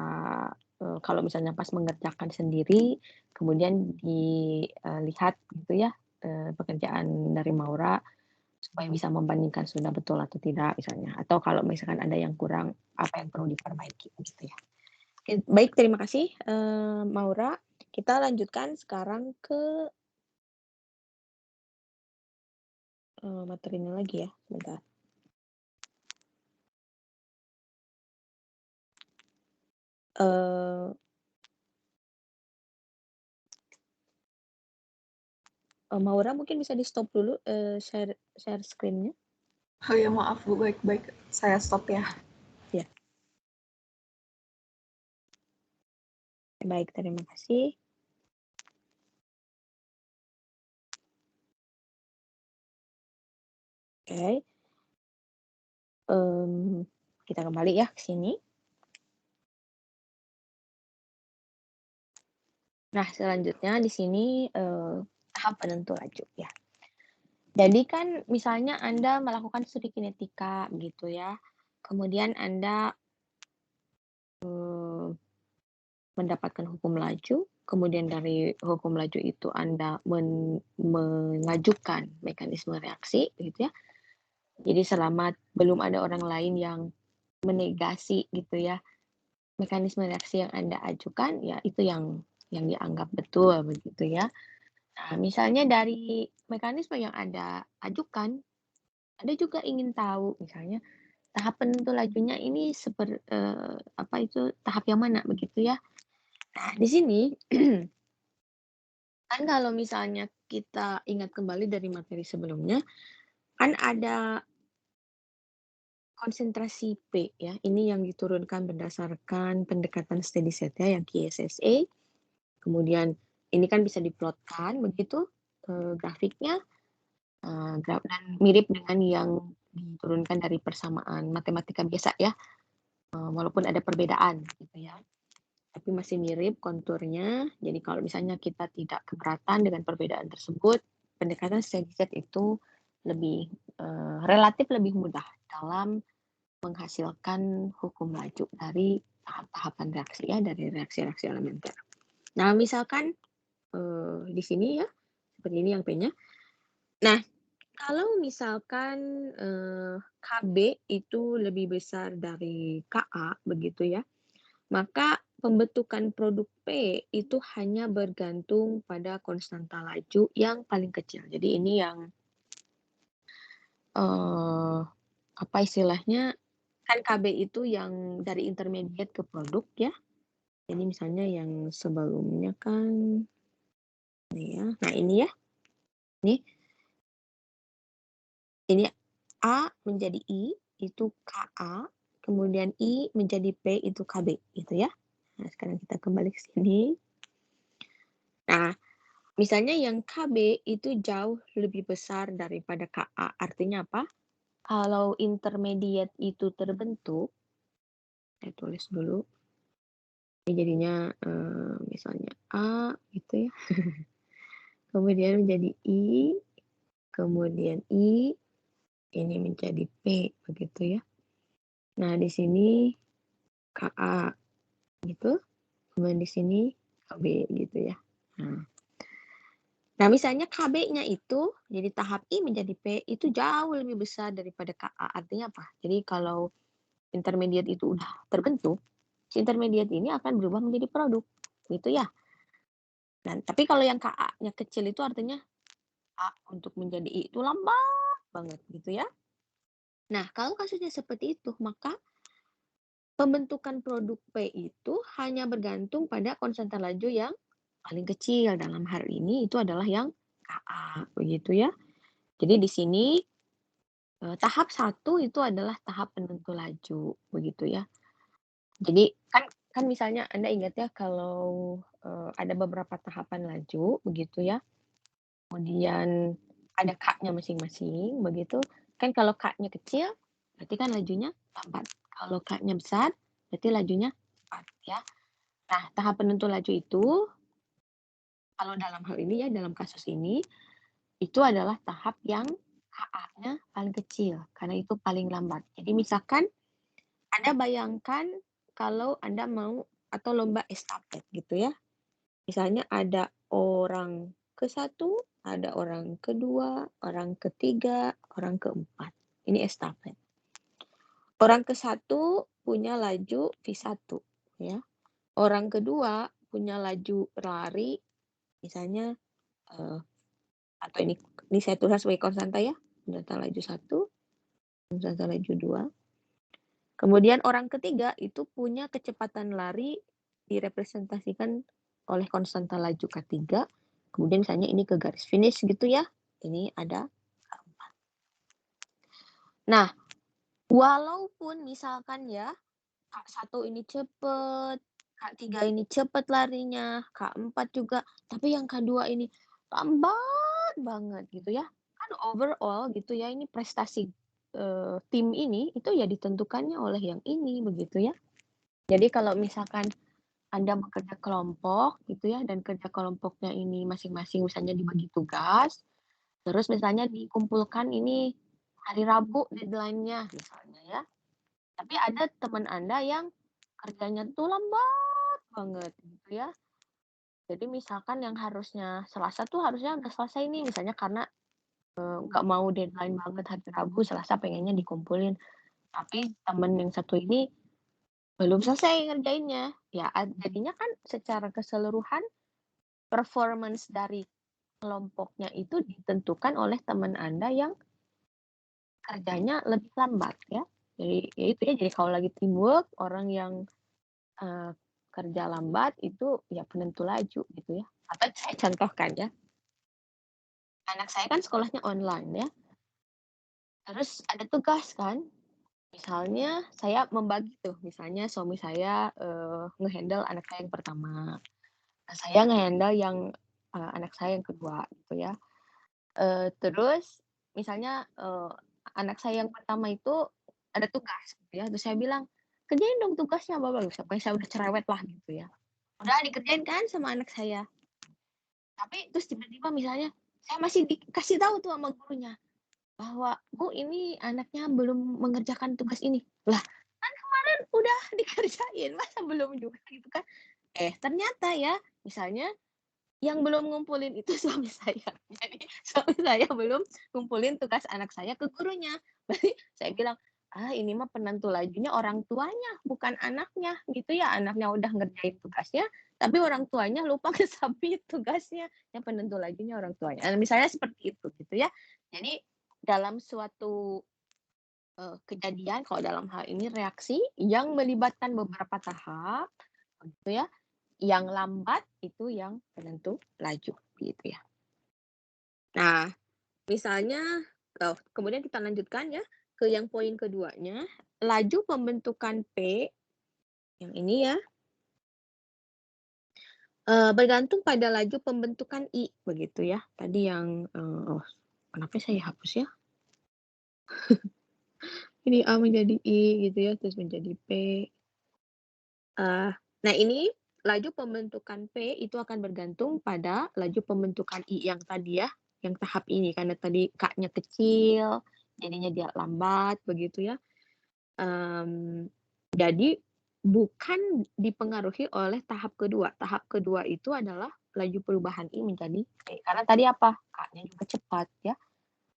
kalau misalnya pas mengerjakan sendiri, kemudian dilihat gitu ya pekerjaan dari Maura supaya bisa membandingkan sudah betul atau tidak misalnya. Atau kalau misalkan ada yang kurang, apa yang perlu diperbaiki gitu ya. Oke, baik, terima kasih Maura. Kita lanjutkan sekarang ke materinya lagi ya, sebentar. Maura mungkin bisa di-stop dulu share screen-nya. Oh ya, maaf Bu, baik-baik. Saya stop ya. Ya. Baik, terima kasih. Oke. Kita kembali ya ke sini. Nah, selanjutnya di sini tahap penentu laju ya. Jadi kan misalnya Anda melakukan studi kinetika gitu ya. Kemudian Anda mendapatkan hukum laju, kemudian dari hukum laju itu Anda mengajukan mekanisme reaksi gitu ya. Jadi selama belum ada orang lain yang menegasi gitu ya mekanisme reaksi yang Anda ajukan, ya itu yang dianggap betul begitu ya. Nah, misalnya dari mekanisme yang Anda ajukan, Anda juga ingin tahu misalnya tahap penentu lajunya ini tahap yang mana begitu ya. Nah, di sini kan kalau misalnya kita ingat kembali dari materi sebelumnya, kan ada konsentrasi P ya. Ini yang diturunkan berdasarkan pendekatan steady state ya yang QSSA. Kemudian ini kan bisa diplotkan begitu grafiknya dan mirip dengan yang diturunkan dari persamaan matematika biasa ya. Walaupun ada perbedaan gitu ya. Tapi masih mirip konturnya. Jadi kalau misalnya kita tidak keberatan dengan perbedaan tersebut, pendekatan steady state itu lebih relatif lebih mudah dalam menghasilkan hukum laju dari tahap-tahapan reaksi ya, dari reaksi-reaksi elementer. Nah, misalkan di sini ya, seperti ini yang P-nya. Nah, kalau misalkan KB itu lebih besar dari KA, begitu ya, maka pembentukan produk P itu hanya bergantung pada konstanta laju yang paling kecil. Jadi ini yang apa istilahnya, kan KB itu yang dari intermediate ke produk ya. Jadi misalnya yang sebelumnya kan ini ya. Nah, ini ya. Ini A menjadi I itu KA, kemudian I menjadi P itu KB gitu ya. Nah, sekarang kita kembali ke sini. Nah, misalnya yang KB itu jauh lebih besar daripada KA. Artinya apa? Kalau intermediate itu terbentuk, saya tulis dulu. Ini jadinya misalnya A gitu ya. Kemudian menjadi I, kemudian I, ini menjadi P begitu ya. Nah, di sini KA gitu, kemudian di sini KB gitu ya. Nah, misalnya KB-nya itu, jadi tahap I menjadi P itu jauh lebih besar daripada KA. Artinya apa? Jadi kalau intermediate itu udah terbentuk, si intermediate ini akan berubah menjadi produk, gitu ya. Nah, tapi kalau yang KA-nya kecil itu artinya A untuk menjadi I itu lambat banget gitu ya. Nah, kalau kasusnya seperti itu, maka pembentukan produk P itu hanya bergantung pada konstanta laju yang paling kecil. Dalam hal ini itu adalah yang KA, begitu ya. Jadi di sini tahap 1 itu adalah tahap penentu laju, begitu ya. Jadi kan misalnya Anda ingat ya kalau ada beberapa tahapan laju, begitu ya. Kemudian ada K-nya masing-masing, begitu. Kan kalau K-nya kecil, berarti kan lajunya lambat. Kalau K-nya besar, berarti lajunya cepat ya. Nah, tahap penentu laju itu, kalau dalam hal ini ya, dalam kasus ini, itu adalah tahap yang KA-nya paling kecil, karena itu paling lambat. Jadi misalkan Anda bayangkan kalau Anda mau atau lomba estafet gitu ya. Misalnya ada orang ke-1, ada orang kedua, orang ketiga, orang keempat. Ini estafet. Orang ke-1 punya laju V1 ya. Orang kedua punya laju lari misalnya atau ini saya tulis sebagai konstanta ya. Konstanta laju 1, konstanta laju 2. Kemudian orang ketiga itu punya kecepatan lari direpresentasikan oleh konstanta laju K3. Kemudian misalnya ini ke garis finish gitu ya. Ini ada K4. Nah, walaupun misalkan ya K1 ini cepet, K3 ini cepet larinya, K4 juga, tapi yang K2 ini lambat banget gitu ya. Kan overall gitu ya, ini prestasi tim ini itu ya ditentukannya oleh yang ini begitu ya. Jadi kalau misalkan Anda bekerja kelompok gitu ya, dan kerja kelompoknya ini masing-masing misalnya dibagi tugas, terus misalnya dikumpulkan ini hari Rabu deadline-nya misalnya ya. Tapi ada teman Anda yang kerjanya tuh lambat banget gitu ya. Jadi misalkan yang harusnya Selasa tuh harusnya udah selesai nih misalnya karena nggak mau deadline banget hari Rabu, Selasa pengennya dikumpulin. Tapi temen yang satu ini belum selesai ngerjainnya. Ya jadinya kan secara keseluruhan performance dari kelompoknya itu ditentukan oleh teman Anda yang kerjanya lebih lambat ya. Jadi ya itu ya, jadi kalau lagi teamwork orang yang kerja lambat itu ya penentu laju gitu ya. Atau saya contohkan ya. Anak saya kan sekolahnya online ya. Terus ada tugas kan. Misalnya saya membagi tuh, misalnya suami saya ngehandle anak saya yang pertama. Nah, saya ngehandle yang anak saya yang kedua gitu ya. Terus misalnya anak saya yang pertama itu ada tugas gitu ya. Terus saya bilang, kerjain dong tugasnya, Bapak. Pokoknya saya udah cerewet lah gitu ya. Udah dikerjain kan sama anak saya. Tapi terus tiba-tiba misalnya saya masih dikasih tahu tuh sama gurunya bahwa Bu ini anaknya belum mengerjakan tugas ini. Lah, kan kemarin udah dikerjain, masa belum juga gitu kan. Ternyata ya, misalnya yang belum ngumpulin itu suami saya. Jadi suami saya belum ngumpulin tugas anak saya ke gurunya. Berarti saya bilang, ini mah penentu lajunya orang tuanya, bukan anaknya gitu ya. Anaknya udah ngerjain tugasnya, tapi orang tuanya lupa nge-submit tugasnya. Yang penentu lajunya orang tuanya. Nah, misalnya seperti itu gitu ya. Jadi dalam suatu kejadian, kalau dalam hal ini reaksi yang melibatkan beberapa tahap, gitu ya. Yang lambat itu yang penentu laju, gitu ya. Nah, misalnya, kemudian kita lanjutkan ya ke yang poin keduanya, laju pembentukan P, yang ini ya, bergantung pada laju pembentukan I, begitu ya. Tadi yang, kenapa saya hapus ya? Ini A menjadi I gitu ya, terus menjadi P. Nah ini laju pembentukan P itu akan bergantung pada laju pembentukan I yang tadi ya, yang tahap ini karena tadi K-nya kecil, jadinya dia lambat begitu ya. Jadi bukan dipengaruhi oleh tahap kedua. Tahap kedua itu adalah laju perubahan I menjadi P. Karena tadi apa? K-nya juga cepat ya.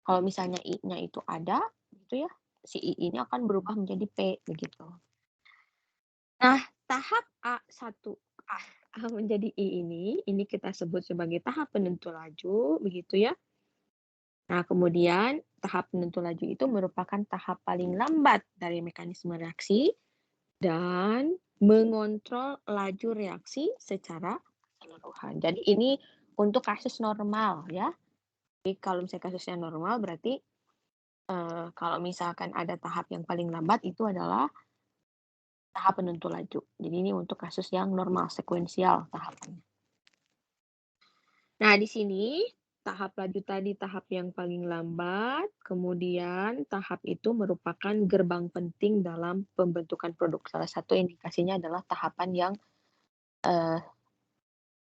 Kalau misalnya I-nya itu ada gitu ya, si I ini akan berubah menjadi P begitu. Nah, tahap A menjadi I ini kita sebut sebagai tahap penentu laju, begitu ya. Nah, kemudian tahap penentu laju itu merupakan tahap paling lambat dari mekanisme reaksi dan mengontrol laju reaksi secara keseluruhan. Jadi ini untuk kasus normal ya. Jadi kalau misalnya kasusnya normal berarti kalau misalkan ada tahap yang paling lambat itu adalah tahap penentu laju. Jadi ini untuk kasus yang normal, sekuensial tahapannya. Nah, di sini tahap laju tadi tahap yang paling lambat, kemudian tahap itu merupakan gerbang penting dalam pembentukan produk. Salah satu indikasinya adalah tahapan yang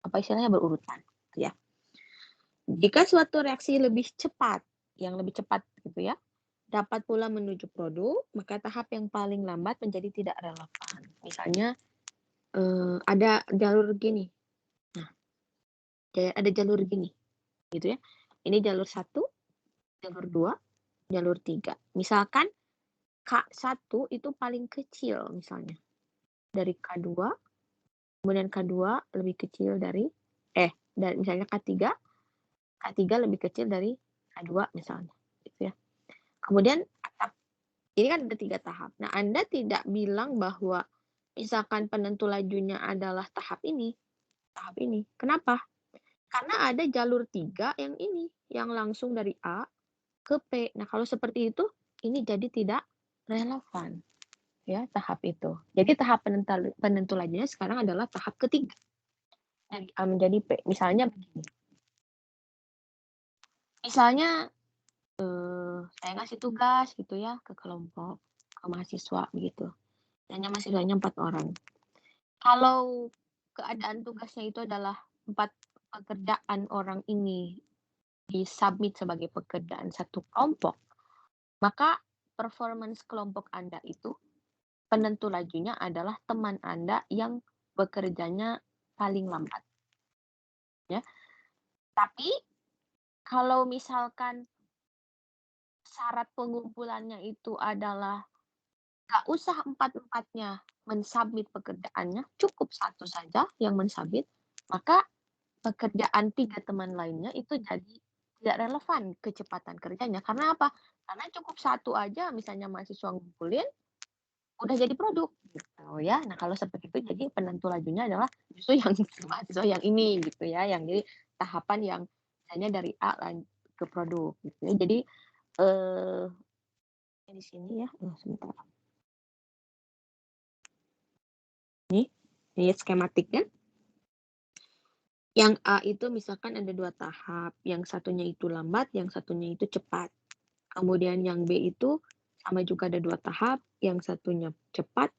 apa istilahnya berurutan, ya. Jika suatu reaksi lebih cepat, yang lebih cepat gitu ya, dapat pula menuju produk, maka tahap yang paling lambat menjadi tidak relevan. Misalnya ada jalur gini. Nah, ada jalur gini, gitu ya. Ini jalur 1, jalur 2, jalur 3. Misalkan K1 itu paling kecil misalnya. Dari K2, kemudian K2 lebih kecil dari dan misalnya K3 lebih kecil dari K2 misalnya, gitu ya. Kemudian ini kan ada 3 tahap. Nah, Anda tidak bilang bahwa misalkan penentu lajunya adalah tahap ini. Kenapa? Karena ada jalur 3 yang ini, yang langsung dari A ke P. Nah, kalau seperti itu, ini jadi tidak relevan ya tahap itu. Jadi tahap penentu lajunya sekarang adalah tahap ketiga. Dari A menjadi P. Misalnya begini. Misalnya saya ngasih tugas gitu ya ke kelompok, ke mahasiswa begitu. Dan mahasiswanya 4 orang. Kalau keadaan tugasnya itu adalah 4 pekerjaan orang ini disubmit sebagai pekerjaan satu kelompok, maka performance kelompok Anda itu penentu lajunya adalah teman Anda yang bekerjanya paling lambat. Ya. Tapi kalau misalkan syarat pengumpulannya itu adalah nggak usah 4-4-nya mensubmit pekerjaannya, cukup 1 saja yang mensubmit, maka pekerjaan 3 teman lainnya itu jadi tidak relevan kecepatan kerjanya. Karena apa? Karena cukup 1 aja misalnya mahasiswa ngumpulin, udah jadi produk gitu ya. Nah, kalau seperti itu jadi penentu lajunya adalah justru yang mahasiswa yang ini gitu ya, yang jadi tahapan yang misalnya dari A ke produk gitu ya. Jadi di sini ya, sebentar. Ini skematiknya. Yang A itu misalkan ada 2 tahap, yang satunya itu lambat, yang satunya itu cepat. Kemudian yang B itu sama juga ada 2 tahap, yang satunya cepat,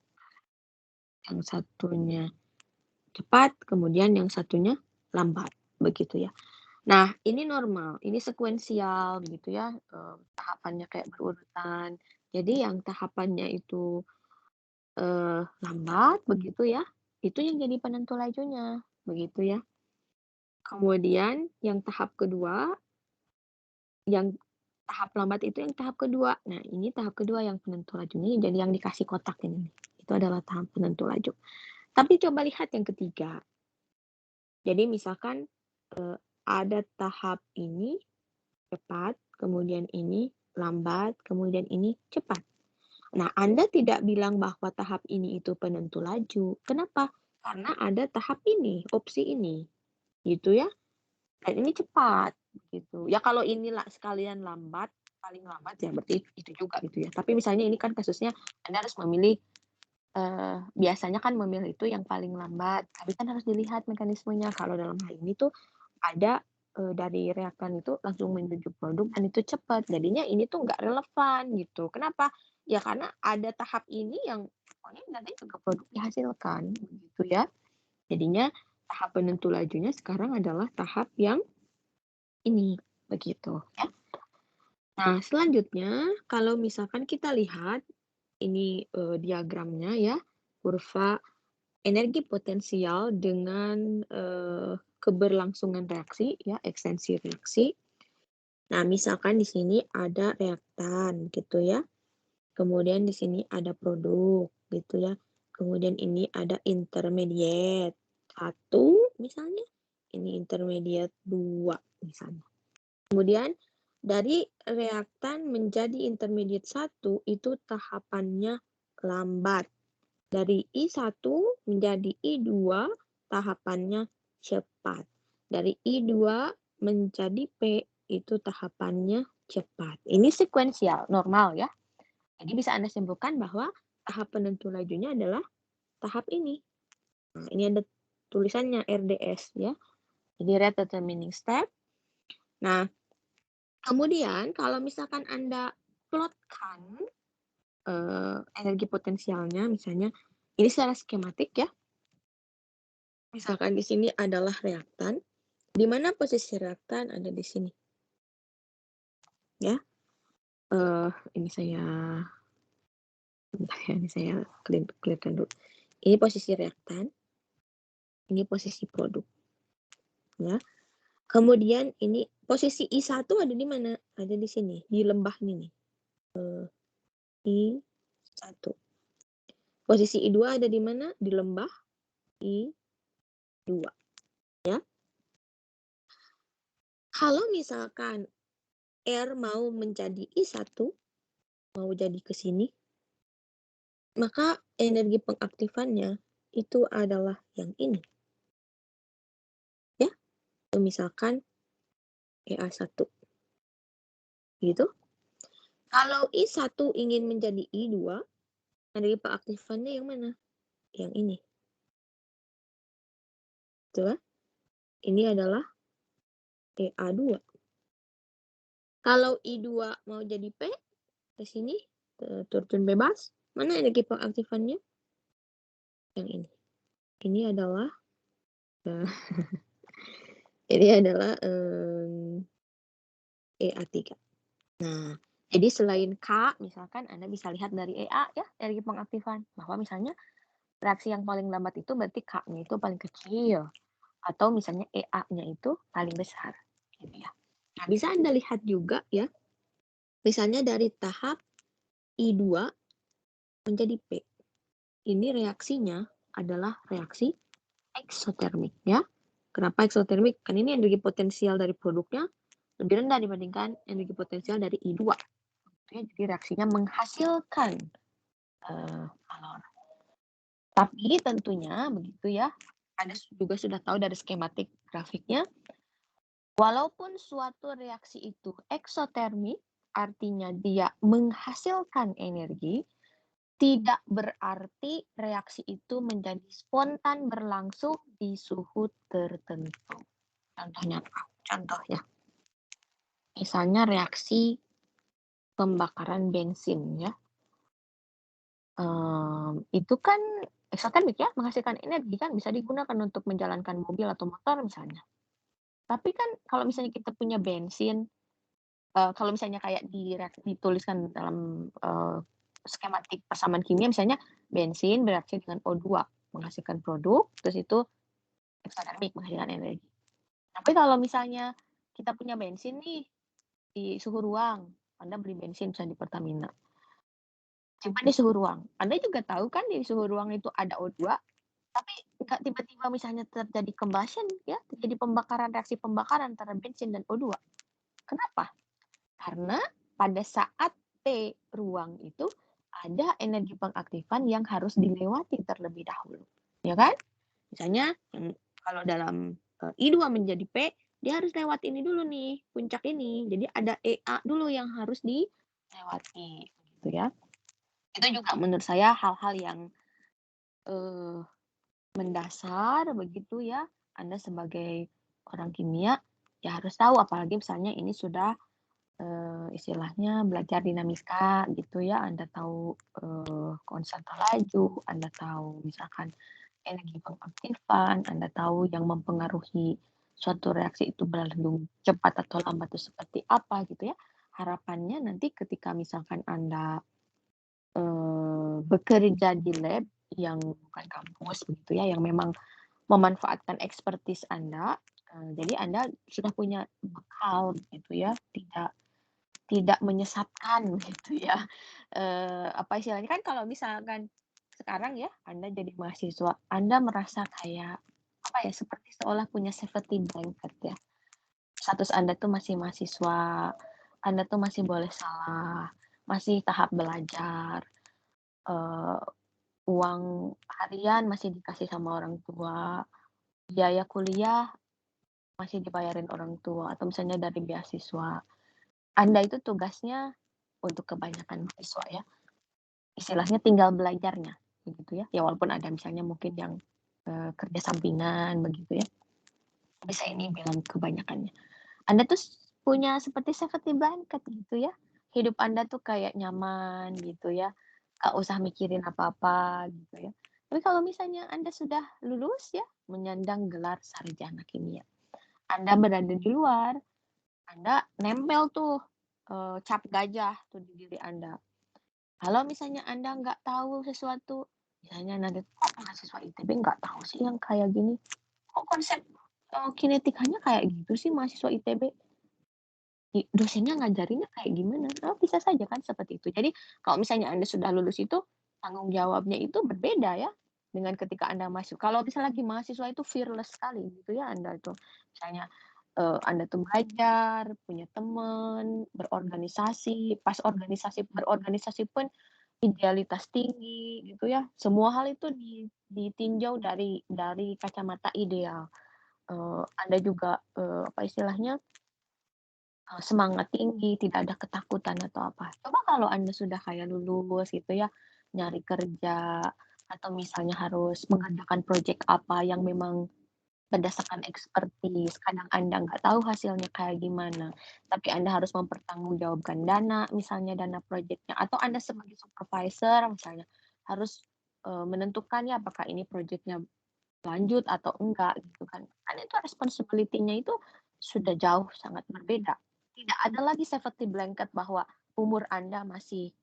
kemudian yang satunya lambat, begitu ya. Nah, ini normal, ini sekuensial begitu ya, tahapannya kayak berurutan. Jadi yang tahapannya itu lambat begitu ya, itu yang jadi penentu lajunya, begitu ya. Kemudian yang tahap kedua, yang tahap lambat itu yang tahap kedua. Nah, ini tahap kedua yang penentu lajunya, jadi yang dikasih kotak ini. Itu adalah tahap penentu laju. Tapi coba lihat yang ketiga. Jadi misalkan ada tahap ini cepat, kemudian ini lambat, kemudian ini cepat. Nah, Anda tidak bilang bahwa tahap ini itu penentu laju. Kenapa? Karena ada tahap ini, opsi ini. Gitu ya. Dan ini cepat gitu. Ya kalau inilah sekalian lambat, paling lambat ya berarti itu juga gitu ya. Tapi misalnya ini kan kasusnya Anda harus memilih biasanya kan memilih itu yang paling lambat. Tapi kan harus dilihat mekanismenya. Kalau dalam hal ini tuh ada dari reaktan itu langsung menuju produk dan itu cepat. Jadinya ini tuh nggak relevan gitu. Kenapa? Ya karena ada tahap ini yang pokoknya nanti juga produk dihasilkan gitu ya. Jadinya tahap penentu lajunya sekarang adalah tahap yang ini begitu ya. Nah, selanjutnya kalau misalkan kita lihat ini diagramnya ya, kurva energi potensial dengan keberlangsungan reaksi ya, ekstensi reaksi. Nah, misalkan di sini ada reaktan gitu ya. Kemudian di sini ada produk gitu ya. Kemudian ini ada intermediate 1 misalnya. Ini intermediate 2 misalnya. Kemudian dari reaktan menjadi intermediate 1 itu tahapannya lambat. Dari I1 menjadi I2 tahapannya cepat. Dari I2 menjadi P itu tahapannya cepat. Ini sekuensial, normal ya. Jadi bisa Anda simpulkan bahwa tahap penentu lajunya adalah tahap ini. Nah, ini ada tulisannya RDS ya. Jadi rate determining step. Nah, kemudian kalau misalkan Anda plotkan energi potensialnya, misalnya ini secara skematik ya. Misalkan di sini adalah reaktan, di mana posisi reaktan ada di sini. Ya, ini saya clearkan dulu. Ini posisi reaktan, ini posisi produk. Ya. Kemudian ini posisi I1 ada di mana? Ada di sini, di lembah ini nih. I1. Posisi I2 ada di mana? Di lembah I2. Ya. Kalau misalkan R mau menjadi I1, mau jadi ke sini, maka energi pengaktifannya itu adalah yang ini. Ya. Misalkan EA1. Gitu. Kalau I1 ingin menjadi I2, energi pengaktifannya yang mana? Yang ini. Coba. Ini adalah EA2. Kalau I2 mau jadi P, ke sini, terjun bebas, mana energi pengaktifannya? Yang ini. Ini adalah EA3. Nah, jadi selain K, misalkan Anda bisa lihat dari EA ya, energi pengaktifan. Bahwa misalnya reaksi yang paling lambat itu berarti K-nya itu paling kecil. Atau misalnya EA-nya itu paling besar. Gitu ya. Nah, bisa Anda lihat juga ya, misalnya dari tahap I2 menjadi P. Ini reaksinya adalah reaksi eksotermik ya. Kenapa eksotermik? Kan ini energi potensial dari produknya lebih rendah dibandingkan energi potensial dari I2. Jadi reaksinya menghasilkan kalor. Tapi tentunya begitu ya, Anda juga sudah tahu dari skematik grafiknya, walaupun suatu reaksi itu eksotermik, artinya dia menghasilkan energi, tidak berarti reaksi itu menjadi spontan berlangsung di suhu tertentu. Contohnya apa? Contoh ya. Misalnya reaksi pembakaran bensin ya. Itu kan eksotermik ya, menghasilkan energi kan bisa digunakan untuk menjalankan mobil atau motor misalnya. Tapi kan kalau misalnya kita punya bensin, kalau misalnya kayak dituliskan dalam skematik persamaan kimia, misalnya bensin bereaksi dengan O2 menghasilkan produk, terus itu eksotermik menghasilkan energi. Tapi kalau misalnya kita punya bensin nih di suhu ruang, Anda beli bensin misalnya di Pertamina, simpan di suhu ruang. Anda juga tahu kan di suhu ruang itu ada O2, tapi nggak tiba-tiba misalnya terjadi combustion ya, terjadi reaksi pembakaran antara bensin dan O2. Kenapa? Karena pada saat T ruang itu ada energi pengaktifan yang harus dilewati terlebih dahulu. Ya kan? Misalnya kalau dalam I2 menjadi P, dia harus lewat ini dulu nih, puncak ini. Jadi ada EA dulu yang harus dilewati gitu ya. Itu juga menurut saya hal-hal yang mendasar begitu ya. Anda sebagai orang kimia ya harus tahu, apalagi misalnya ini sudah istilahnya belajar dinamika gitu ya. Anda tahu konstanta laju, Anda tahu misalkan energi pengaktifan, Anda tahu yang mempengaruhi suatu reaksi itu berlangsung cepat atau lambat itu seperti apa gitu ya. Harapannya nanti ketika misalkan Anda bekerja di lab yang bukan kampus begitu ya, yang memang memanfaatkan expertise Anda, jadi Anda sudah punya bekal gitu ya, tidak menyesatkan gitu ya. Apa istilahnya kan kalau misalkan sekarang ya Anda jadi mahasiswa, Anda merasa kayak apa ya, seperti seolah punya safety blanket ya. Status Anda tuh masih mahasiswa, Anda tuh masih boleh salah, masih tahap belajar, uang harian masih dikasih sama orang tua, biaya kuliah masih dibayarin orang tua, atau misalnya dari beasiswa. Anda itu tugasnya untuk kebanyakan mahasiswa ya, istilahnya tinggal belajarnya begitu ya. Ya walaupun ada misalnya mungkin yang kerja sampingan begitu ya. Tapi saya ini bilang kebanyakannya. Anda tuh punya seperti safety blanket gitu ya. Hidup Anda tuh kayak nyaman gitu ya, nggak usah mikirin apa-apa gitu ya. Tapi kalau misalnya Anda sudah lulus ya, menyandang gelar sarjana kimia, Anda berada di luar, Anda nempel tuh, cap gajah tuh di diri Anda. Kalau misalnya Anda nggak tahu sesuatu, misalnya nanti, "Kok mahasiswa ITB nggak tahu sih yang kayak gini? Kok konsep, kinetikanya kayak gitu sih mahasiswa ITB? Dosennya ngajarinnya kayak gimana?" Oh, bisa saja kan seperti itu. Jadi kalau misalnya Anda sudah lulus itu, tanggung jawabnya itu berbeda ya, dengan ketika Anda masuk. Kalau misalnya lagi mahasiswa itu fearless sekali gitu ya Anda itu. Misalnya, Anda tuh belajar, punya teman, berorganisasi, pas berorganisasi pun idealitas tinggi gitu ya. Semua hal itu ditinjau dari kacamata ideal. Anda juga, apa istilahnya, semangat tinggi, tidak ada ketakutan atau apa. Coba kalau Anda sudah kayak lulus gitu ya, nyari kerja, atau misalnya harus mengerjakan proyek apa yang memang berdasarkan expertise, kadang Anda nggak tahu hasilnya kayak gimana, tapi Anda harus mempertanggungjawabkan dana, misalnya dana proyeknya, atau Anda sebagai supervisor misalnya harus, menentukan ya apakah ini proyeknya lanjut atau enggak gitu kan. Kan itu responsibility-nya itu sudah jauh sangat berbeda. Tidak ada lagi safety blanket bahwa umur Anda masih,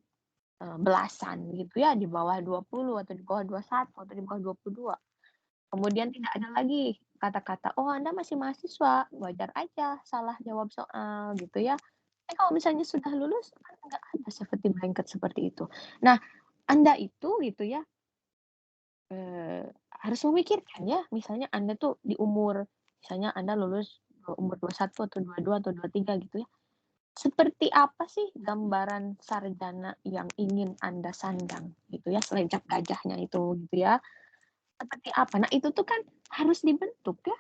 belasan gitu ya, di bawah 20 atau di bawah 21 atau di bawah 22. Kemudian tidak ada lagi kata-kata, "Oh, Anda masih mahasiswa, wajar aja salah jawab soal," gitu ya. Tapi kalau misalnya sudah lulus, kan nggak ada safety blanket seperti itu. Nah, Anda itu gitu ya, harus memikirkan ya, misalnya Anda tuh di umur misalnya Anda lulus, umur 21 atau 22 atau 23 gitu ya. Seperti apa sih gambaran sarjana yang ingin Anda sandang gitu ya, selain cap gajahnya itu gitu ya. Seperti apa? Nah, itu tuh kan harus dibentuk ya.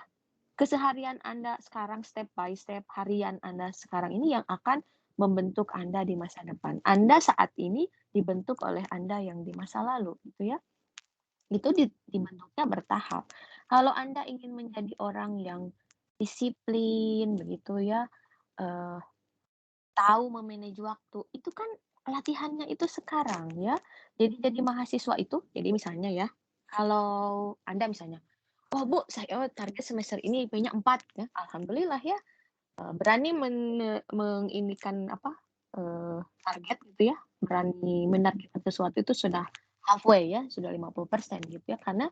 Keseharian Anda sekarang step by step, harian Anda sekarang ini yang akan membentuk Anda di masa depan. Anda saat ini dibentuk oleh Anda yang di masa lalu gitu ya. Itu dibentuknya bertahap. Kalau Anda ingin menjadi orang yang disiplin begitu ya, eee, tahu memanage waktu, itu kan latihannya itu sekarang ya. Jadi mahasiswa itu jadi misalnya ya, kalau Anda misalnya, "Oh Bu, saya target semester ini IP-nya 4," ya, alhamdulillah ya, berani menginikan apa, target gitu ya, berani menargetkan sesuatu itu sudah halfway ya, sudah 50% gitu ya. Karena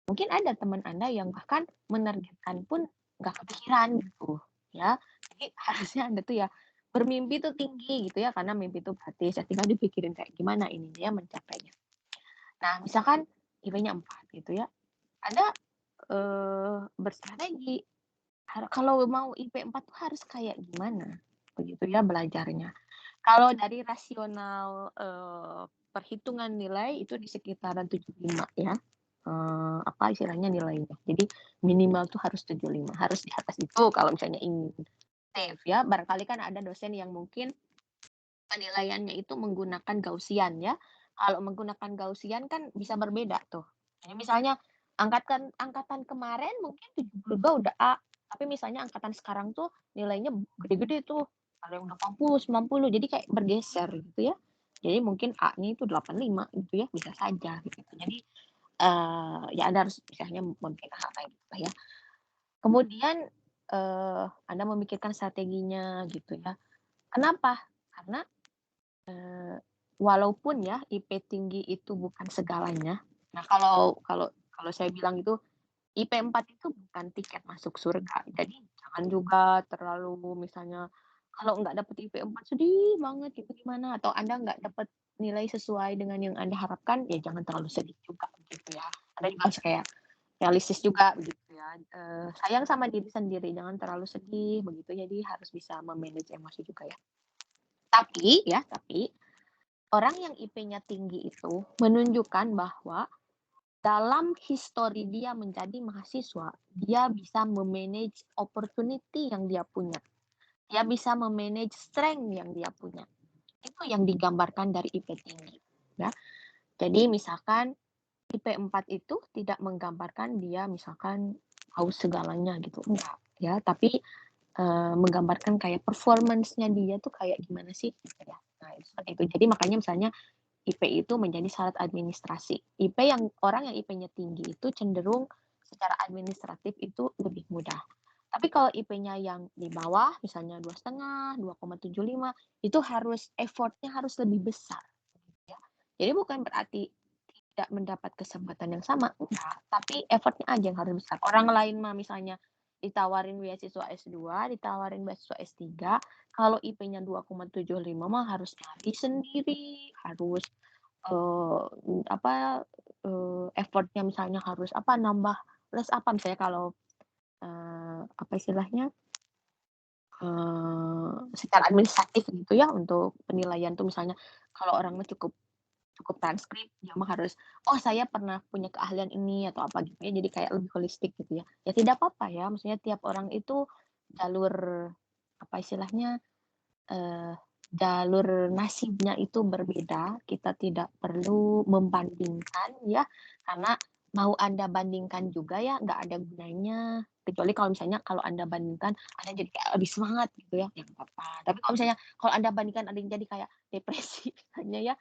mungkin ada teman Anda yang bahkan menargetkan pun nggak kepikiran gitu ya. Jadi harusnya Anda tuh ya bermimpi tuh tinggi gitu ya, karena mimpi itu gratis ya, tinggal dipikirin kayak gimana ini ya mencapainya. Nah, misalkan IP-nya 4 gitu ya, Anda, berstrategi, kalau mau IP 4 tuh harus kayak gimana, begitu ya belajarnya. Kalau dari rasional, perhitungan nilai itu di sekitaran 75 ya, apa istilahnya nilainya. Jadi minimal tuh harus 75, harus di atas itu kalau misalnya ingin safe ya. Barangkali kan ada dosen yang mungkin penilaiannya itu menggunakan Gaussian ya. Kalau menggunakan Gaussian kan bisa berbeda tuh. Jadi misalnya angkatan kemarin mungkin 72 udah A, tapi misalnya angkatan sekarang tuh nilainya gede-gede tuh, ada yang 80, 90, jadi kayak bergeser gitu ya. Jadi mungkin A-nya itu 85 gitu ya, bisa saja gitu. Jadi, ya Anda harus misalnya memikirkan hal kayak gitu lah ya. Kemudian, Anda memikirkan strateginya gitu ya. Kenapa? Karena walaupun ya IP tinggi itu bukan segalanya. Nah, kalau saya bilang itu IP 4 itu bukan tiket masuk surga. Jadi jangan juga terlalu misalnya kalau nggak dapet IP 4 sedih banget gitu gimana, atau Anda nggak dapat nilai sesuai dengan yang Anda harapkan, ya jangan terlalu sedih juga gitu ya. Anda juga harus kayak realistis juga begitu ya. Sayang sama diri sendiri, jangan terlalu sedih begitu. Jadi harus bisa memanage emosi juga ya. Tapi orang yang IP-nya tinggi itu menunjukkan bahwa dalam histori dia menjadi mahasiswa, dia bisa memanage opportunity yang dia punya. Dia bisa memanage strength yang dia punya. Itu yang digambarkan dari IP tinggi. Ya. Jadi misalkan IP 4 itu tidak menggambarkan dia misalkan tahu segalanya gitu. Enggak. Ya, tapi menggambarkan kayak performance-nya dia tuh kayak gimana sih gitu ya. Nah, itu seperti itu. Jadi makanya misalnya IP itu menjadi syarat administrasi. IP yang orang yang IP-nya tinggi itu cenderung secara administratif itu lebih mudah. Tapi kalau IP-nya yang di bawah, misalnya 2,5, 2,75, itu harus effort-nya harus lebih besar. Ya. Jadi bukan berarti tidak mendapat kesempatan yang sama, enggak. Tapi effort-nya aja yang harus besar. Orang lain mah misalnya ditawarin beasiswa S2, ditawarin beasiswa S3, kalau IP-nya 2,75 mah harus nyari sendiri, harus effort-nya misalnya harus nambah les misalnya kalau apa istilahnya secara administratif gitu ya untuk penilaian tuh misalnya kalau orang mah cukup transkrip dia mah harus saya pernah punya keahlian ini atau apa gitu ya jadi kayak lebih holistik gitu ya ya tidak apa-apa ya maksudnya tiap orang itu jalur apa istilahnya jalur nasibnya itu berbeda, kita tidak perlu membandingkan ya, karena mau Anda bandingkan juga ya nggak ada gunanya. Kecuali kalau misalnya kalau Anda bandingkan, Anda jadi kayak lebih semangat gitu ya, nggak apa-apa. Tapi kalau misalnya kalau Anda bandingkan ada yang jadi kayak depresi misalnya ya,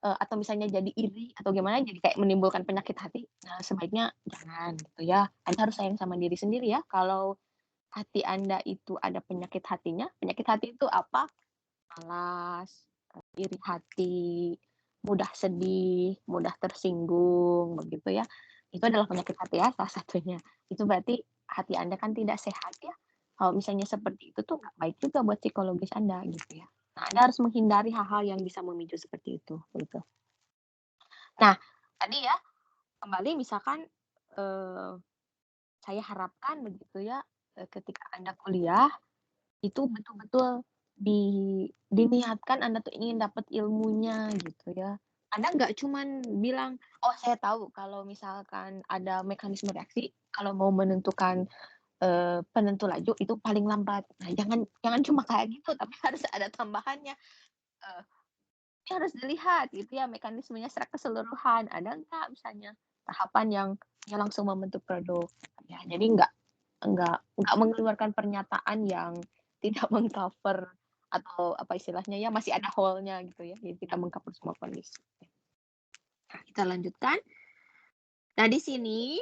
atau misalnya jadi iri atau gimana, jadi kayak menimbulkan penyakit hati, nah sebaiknya jangan gitu ya. Anda harus sayang sama diri sendiri ya. Kalau hati Anda itu ada penyakit hatinya, penyakit hati itu apa? Malas, iri hati, mudah sedih, mudah tersinggung, begitu ya. Itu adalah penyakit hati ya salah satunya. Itu berarti hati Anda kan tidak sehat ya. Kalau misalnya seperti itu tuh nggak baik juga buat psikologis Anda gitu ya. Nah, Anda harus menghindari hal-hal yang bisa memicu seperti itu, gitu. Nah, tadi ya, kembali misalkan saya harapkan begitu ya, ketika Anda kuliah itu betul-betul diniatkan Anda tuh ingin dapat ilmunya gitu ya. Anda nggak cuman bilang, "Oh, saya tahu kalau misalkan ada mekanisme reaksi, kalau mau menentukan, penentu laju itu paling lambat." Nah, jangan jangan cuma kayak gitu, tapi harus ada tambahannya, eee, ini harus dilihat gitu ya mekanismenya secara keseluruhan. Ada nggak misalnya tahapan yang ya langsung membentuk produk, ya. Jadi nggak mengeluarkan pernyataan yang tidak meng-cover atau apa istilahnya ya, masih ada hole-nya gitu ya, jadi tidak meng-cover semua kondisi. Nah, kita lanjutkan. Nah, di sini,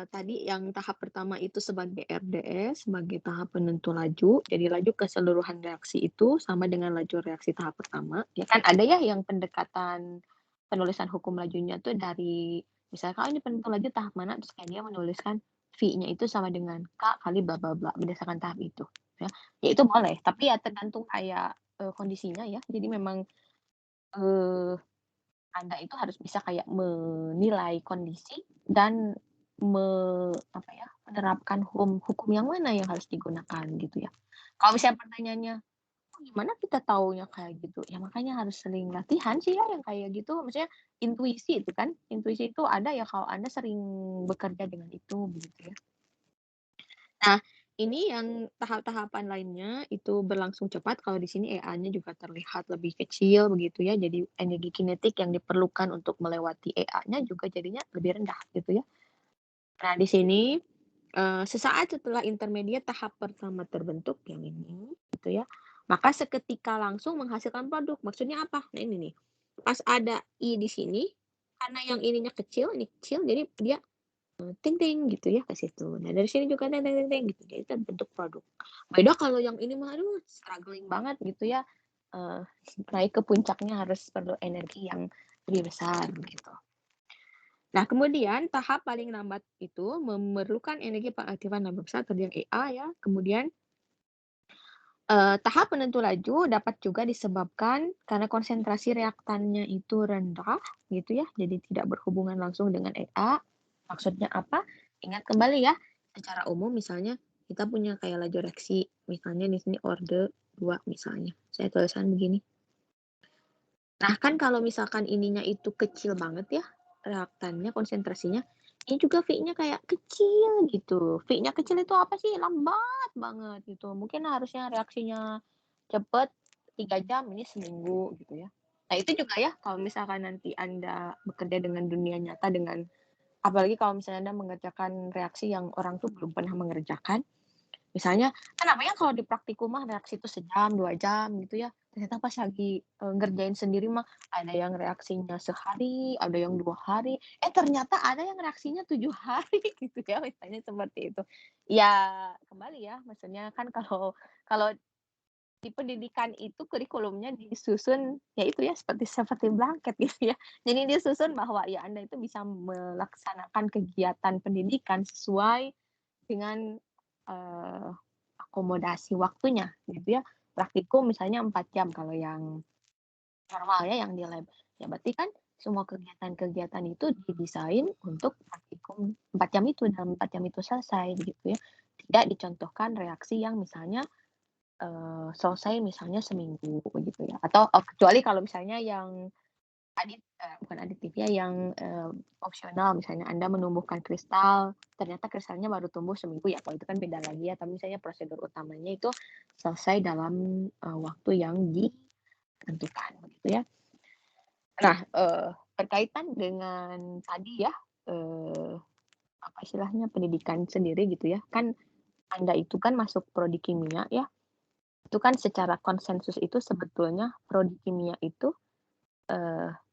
tadi yang tahap pertama itu sebagai RDS, sebagai tahap penentu laju. Jadi laju keseluruhan reaksi itu sama dengan laju reaksi tahap pertama. Ya kan ada ya yang pendekatan penulisan hukum lajunya tuh dari misalnya kalau ini penentu laju tahap mana, terus kayak dia menuliskan V-nya itu sama dengan K kali bla bla bla berdasarkan tahap itu, ya. Ya itu boleh, tapi ya tergantung kayak, kondisinya ya. Jadi memang, eee Anda itu harus bisa kayak menilai kondisi dan menerapkan hukum yang mana yang harus digunakan gitu ya. Kalau misalnya pertanyaannya, "Oh, gimana kita taunya kayak gitu?" Ya makanya harus sering latihan sih ya yang kayak gitu, maksudnya intuisi itu kan, intuisi itu ada ya kalau Anda sering bekerja dengan itu, begitu ya. Nah, ini yang tahap-tahapan lainnya itu berlangsung cepat, kalau di sini EA-nya juga terlihat lebih kecil begitu ya, jadi energi kinetik yang diperlukan untuk melewati EA-nya juga jadinya lebih rendah gitu ya. Nah, di sini, sesaat setelah intermediate tahap pertama terbentuk, yang ini gitu ya, maka seketika langsung menghasilkan produk. Maksudnya apa? Nah ini nih, pas ada I di sini, karena yang ininya kecil, ini kecil, jadi dia ting ting gitu ya ke situ. Nah dari sini juga ting ting ting ting gitu. Jadi terbentuk produk. Beda kalau yang ini mah aduh struggling banget gitu ya. Eh, naik ke puncaknya harus perlu energi yang lebih besar gitu. Nah, kemudian tahap paling lambat itu memerlukan energi pengaktifan lebih besar tadi yang EA ya. Kemudian tahap penentu laju dapat juga disebabkan karena konsentrasi reaktannya itu rendah gitu ya. Jadi tidak berhubungan langsung dengan EA. Maksudnya apa? Ingat kembali ya, secara umum misalnya kita punya kayak laju reaksi, misalnya di sini orde 2 misalnya. Saya tulisan begini. Nah, kan kalau misalkan ininya itu kecil banget ya, reaktannya, konsentrasinya, ini juga V-nya kayak kecil gitu. V-nya kecil itu apa sih? Lambat banget gitu. Mungkin harusnya reaksinya cepet 3 jam, ini seminggu gitu ya. Nah, itu juga ya kalau misalkan nanti Anda bekerja dengan dunia nyata apalagi kalau misalnya Anda mengerjakan reaksi yang orang tuh belum pernah mengerjakan, Misalnya, kan namanya kalau di praktikum mah reaksi itu sejam, 2 jam gitu ya. Ternyata pas lagi, ngerjain sendiri mah ada yang reaksinya sehari, ada yang 2 hari, ternyata ada yang reaksinya 7 hari gitu ya, misalnya seperti itu. Ya kembali ya, maksudnya kan kalau kalau di pendidikan itu kurikulumnya disusun, ya itu ya seperti seperti blanket gitu ya. Jadi disusun bahwa ya Anda itu bisa melaksanakan kegiatan pendidikan sesuai dengan, eee, akomodasi waktunya gitu ya. Praktikum misalnya 4 jam kalau yang normal ya, yang di lab. Ya berarti kan semua kegiatan-kegiatan itu didesain untuk praktikum 4 jam itu, dalam 4 jam itu selesai begitu ya. Tidak dicontohkan reaksi yang misalnya selesai misalnya seminggu begitu ya, atau kecuali kalau misalnya yang bukan aditif ya, yang, opsional misalnya Anda menumbuhkan kristal, ternyata kristalnya baru tumbuh seminggu ya, kalau itu kan beda lagi ya, tapi misalnya prosedur utamanya itu selesai dalam, waktu yang ditentukan begitu ya. Nah, berkaitan dengan tadi ya, apa istilahnya, pendidikan sendiri gitu ya, kan Anda itu kan masuk prodi kimia ya. Itu kan secara konsensus itu sebetulnya prodi kimia itu,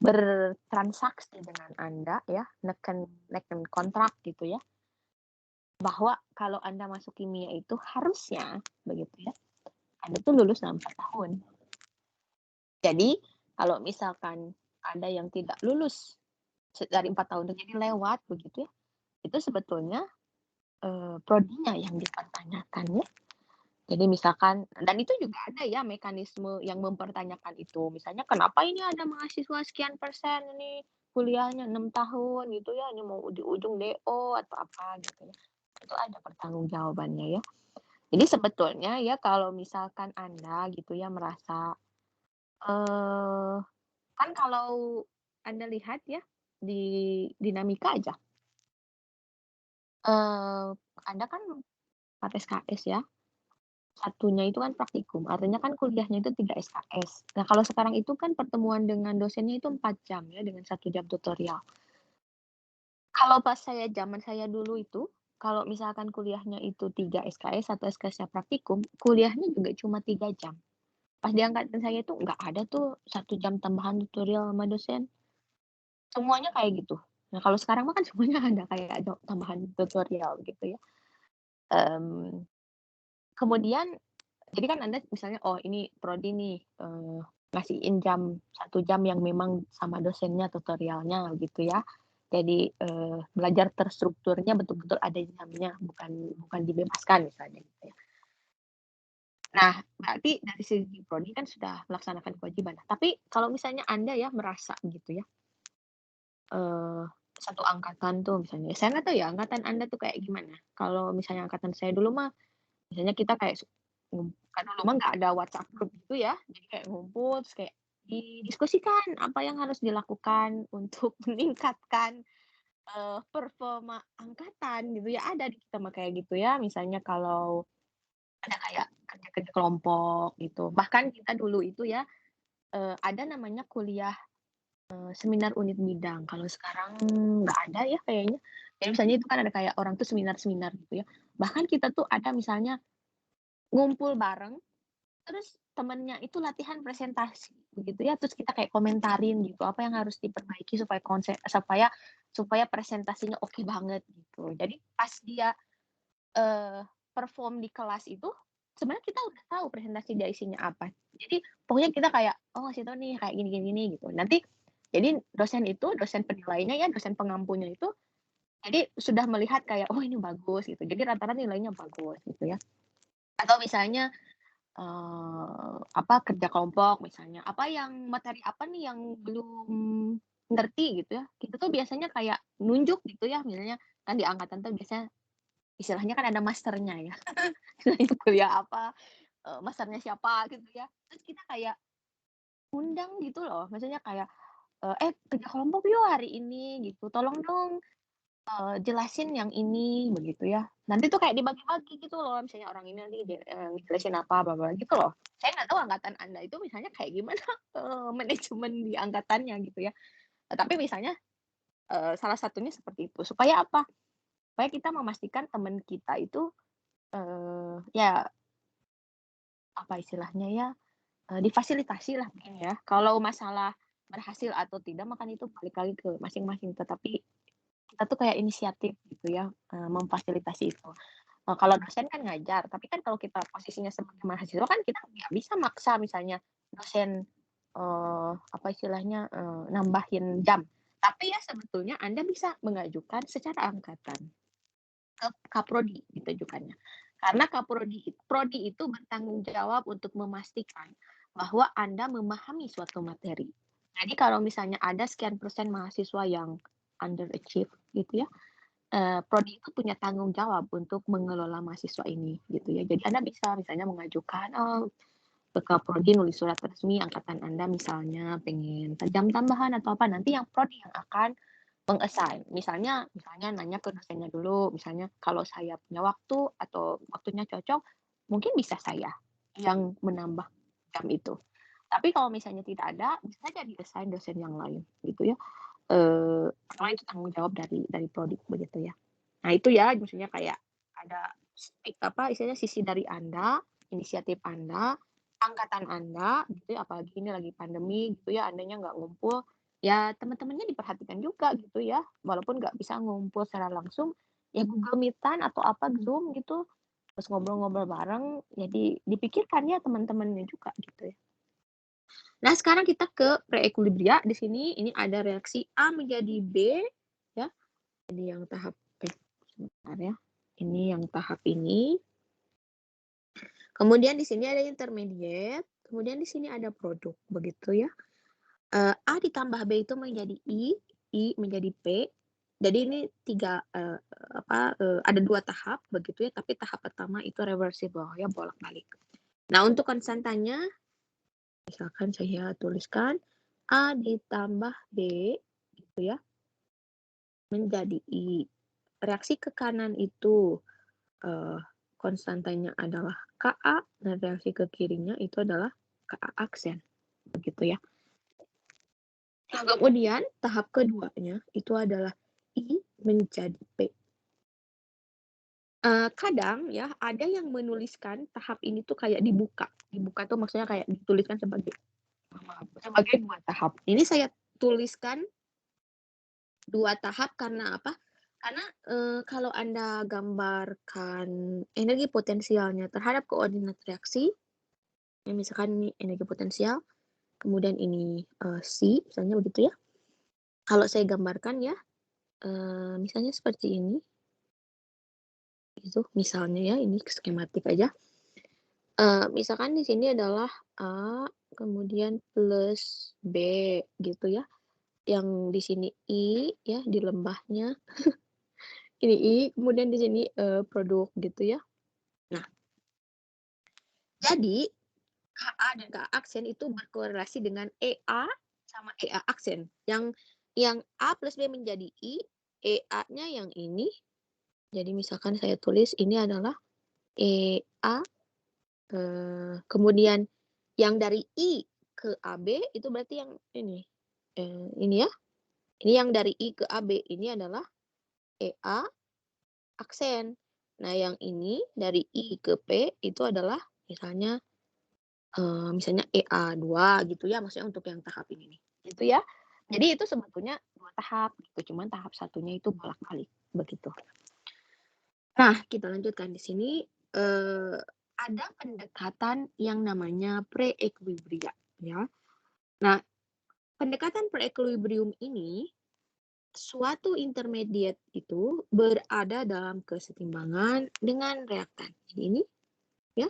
bertransaksi dengan Anda ya, neken neken kontrak gitu ya, bahwa kalau Anda masuk kimia itu harusnya begitu ya, Anda tuh lulus dalam 4 tahun. Jadi kalau misalkan ada yang tidak lulus dari 4 tahun jadi lewat begitu ya, itu sebetulnya, prodinya yang dipertanyakan ya. Jadi misalkan dan itu juga ada ya mekanisme yang mempertanyakan itu. Misalnya, "Kenapa ini ada mahasiswa sekian persen ini kuliahnya 6 tahun," gitu ya, "ini mau di ujung DO atau apa," gitu ya. Itu ada pertanggungjawabannya ya. Jadi sebetulnya ya kalau misalkan Anda gitu ya merasa, eee, kan kalau Anda lihat ya di dinamika aja, eee, Anda kan 4 SKS ya. Satunya itu kan praktikum, artinya kan kuliahnya itu 3 SKS. Nah, kalau sekarang itu kan pertemuan dengan dosennya itu 4 jam ya, dengan 1 jam tutorial. Kalau pas zaman saya dulu itu, kalau misalkan kuliahnya itu 3 SKS, 1 SKS-nya praktikum, kuliahnya juga cuma 3 jam. Pas di angkatan saya itu nggak ada tuh 1 jam tambahan tutorial sama dosen, semuanya kayak gitu. Nah, kalau sekarang mah kan semuanya ada kayak ada tambahan tutorial gitu ya. Mmm, kemudian jadi kan Anda misalnya, oh ini prodi nih, ngasihin 1 jam yang memang sama dosennya tutorialnya gitu ya. Jadi, belajar terstrukturnya betul-betul ada jamnya, bukan bukan dibebaskan misalnya gitu ya. Nah, berarti dari segi prodi kan sudah melaksanakan kewajiban. Nah, tapi kalau misalnya Anda ya merasa gitu ya, eee, satu angkatan tuh misalnya, saya nggak tahu ya angkatan Anda tuh kayak gimana. Kalau misalnya angkatan saya dulu mah biasanya kita kayak kan dulu mah nggak ada WhatsApp group gitu ya, jadi kayak ngumpul terus kayak didiskusikan apa yang harus dilakukan untuk meningkatkan, performa angkatan gitu ya, ada di kita mah kayak gitu ya. Misalnya kalau ada kayak kerja-kerja kelompok gitu, bahkan kita dulu itu ya, ada namanya kuliah, seminar unit bidang, kalau sekarang nggak ada ya kayaknya. Jadi misalnya itu kan ada kayak orang tuh seminar-seminar gitu ya, bahkan kita tuh ada misalnya ngumpul bareng. Terus temennya itu latihan presentasi, begitu ya, terus kita kayak komentarin gitu, apa yang harus diperbaiki supaya supaya supaya presentasinya oke banget gitu. Jadi pas dia, perform di kelas itu, sebenarnya kita udah tahu presentasi dia isinya apa. Jadi pokoknya kita kayak, "Oh ngasih tahu nih kayak gini gini gini," gitu. Nanti jadi dosen itu, dosen penilainya ya, dosen pengampunya itu, jadi sudah melihat kayak, "Oh ini bagus," gitu. Jadi rata-rata nilainya bagus gitu ya. Atau misalnya apa, kerja kelompok misalnya, apa yang materi apa nih yang belum ngerti gitu ya, kita tuh biasanya kayak nunjuk gitu ya, misalnya kan di angkatan tuh biasanya istilahnya kan ada masternya ya, istilahnya kuliah apa, masternya siapa gitu ya, terus kita kayak undang gitu loh, maksudnya kayak, kerja kelompok yuk hari ini gitu, tolong dong jelasin yang ini, begitu ya. Nanti tuh kayak dibagi-bagi gitu loh, misalnya orang ini nanti ngejelasin apa, bla bla gitu loh. Saya nggak tahu angkatan Anda itu misalnya kayak gimana, manajemen di angkatannya gitu ya. Tapi misalnya, salah satunya seperti itu, supaya apa? Supaya kita memastikan teman kita itu, ya apa istilahnya ya, difasilitasi lah mungkin ya. Kalau masalah berhasil atau tidak, makan itu balik lagi ke masing-masing, tetapi kita tuh kayak inisiatif gitu ya, memfasilitasi itu. Kalau dosen kan ngajar, tapi kan kalau kita posisinya sebagai mahasiswa kan kita nggak bisa maksa misalnya dosen, apa istilahnya, nambahin jam. Tapi ya sebetulnya Anda bisa mengajukan secara angkatan ke kaprodi ditujukannya. Karena prodi itu bertanggung jawab untuk memastikan bahwa Anda memahami suatu materi. Jadi kalau misalnya ada sekian persen mahasiswa yang underachieve gitu ya, prodi itu punya tanggung jawab untuk mengelola mahasiswa ini gitu ya. Jadi Anda bisa misalnya mengajukan, ke prodi nulis surat resmi angkatan Anda misalnya pengen jam tambahan atau apa, nanti yang prodi yang akan meng-assign. Misalnya nanya ke dosennya dulu, misalnya kalau saya punya waktu atau waktunya cocok, mungkin bisa saya yang menambah jam itu. Tapi kalau misalnya tidak ada, bisa saja di-assign dosen yang lain gitu ya. Karena itu tanggung jawab dari prodi begitu ya. Nah itu ya maksudnya kayak ada apa istilahnya sisi dari Anda, inisiatif Anda, angkatan Anda gitu ya, apalagi ini lagi pandemi gitu ya, Andanya nggak ngumpul, ya teman-temannya diperhatikan juga gitu ya, walaupun nggak bisa ngumpul secara langsung, ya Google Meet-an atau apa Zoom gitu, terus ngobrol-ngobrol bareng, jadi dipikirkan ya teman-temannya juga gitu ya. Nah sekarang kita ke pre-equilibria, di sini ini ada reaksi A menjadi B ya, ini yang tahap sebentar ya, ini yang tahap ini. Kemudian di sini ada intermediate, kemudian di sini ada produk, begitu ya. A ditambah B itu menjadi I menjadi P. Jadi ini ada 2 tahap begitu ya, tapi tahap pertama itu reversible ya, bolak-balik. Nah, untuk konstantanya misalkan saya tuliskan A ditambah B gitu ya, menjadi I. Reaksi ke kanan itu konstantanya adalah Ka, dan reaksi ke kirinya itu adalah Ka aksen, begitu ya. Nah, kemudian tahap keduanya itu adalah I menjadi P. Kadang ya ada yang menuliskan tahap ini tuh kayak dibuka. Dibuka tuh maksudnya kayak dituliskan sebagai 2 tahap. Ini saya tuliskan 2 tahap karena apa? Karena, kalau Anda gambarkan energi potensialnya terhadap koordinat reaksi, ya misalkan ini energi potensial, kemudian ini, C misalnya begitu ya. Kalau saya gambarkan ya, misalnya seperti ini. Itu misalnya ya, ini skematik aja. Misalkan di sini adalah A, kemudian plus B gitu ya. Yang di sini I ya, di lembahnya. Ini I, kemudian di sini, produk gitu ya. Nah, jadi KA dan KA aksen itu berkorelasi dengan EA sama EA aksen. Yang A plus B menjadi I, EA-nya yang ini. Jadi misalkan saya tulis ini adalah EA, kemudian yang dari I ke AB itu berarti yang ini ya. Ini yang dari I ke AB ini adalah EA aksen. Nah, yang ini dari I ke P itu adalah misalnya EA2 gitu ya, maksudnya untuk yang tahap ini nih, gitu ya. Jadi itu sebetulnya 2 tahap gitu, cuman tahap satunya itu bolak-balik, begitu. Nah, kita lanjutkan di sini, ada pendekatan yang namanya pre-equilibria ya. Nah, pendekatan pre-equilibrium ini, suatu intermediate itu berada dalam kesetimbangan dengan reaktan. Jadi ini ya.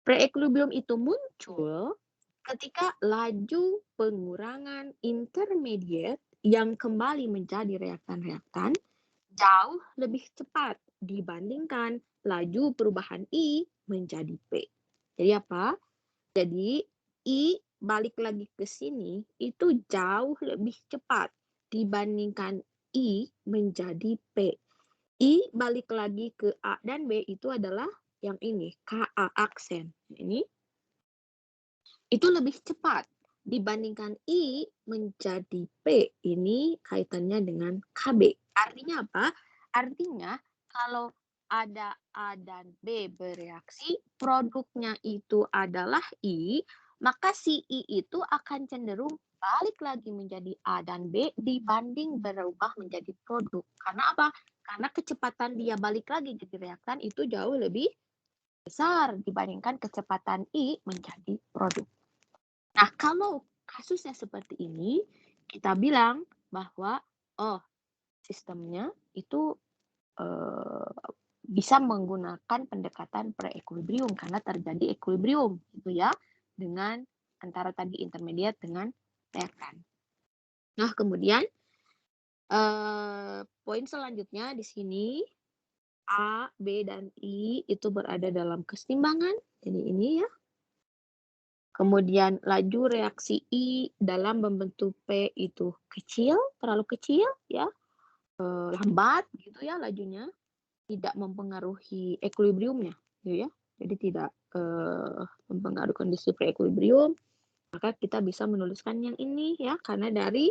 Pre-equilibrium itu muncul ketika laju pengurangan intermediate yang kembali menjadi reaktan-reaktan jauh lebih cepat dibandingkan laju perubahan I menjadi P. Jadi apa? Jadi I balik lagi ke sini itu jauh lebih cepat dibandingkan I menjadi P. I balik lagi ke A dan B itu adalah yang ini, KA aksen. Ini itu lebih cepat dibandingkan I menjadi P. Ini kaitannya dengan KB. Artinya apa? Artinya kalau ada A dan B bereaksi, produknya itu adalah I, maka si I itu akan cenderung balik lagi menjadi A dan B dibanding berubah menjadi produk. Karena apa? Karena kecepatan dia balik lagi jadi reaktan itu jauh lebih besar dibandingkan kecepatan I menjadi produk. Nah, kalau kasusnya seperti ini, kita bilang bahwa sistemnya itu bisa menggunakan pendekatan pre-equilibrium karena terjadi equilibrium gitu ya dengan antara tadi intermediate dengan reaktan. Nah, kemudian poin selanjutnya di sini A, B, dan I itu berada dalam keseimbangan. Jadi ini ya. Kemudian laju reaksi I dalam membentuk P itu kecil, terlalu kecil ya, lambat gitu ya lajunya, tidak mempengaruhi equilibriumnya gitu ya. Jadi tidak mempengaruhi kondisi pre-equilibrium, maka kita bisa menuliskan yang ini ya, karena dari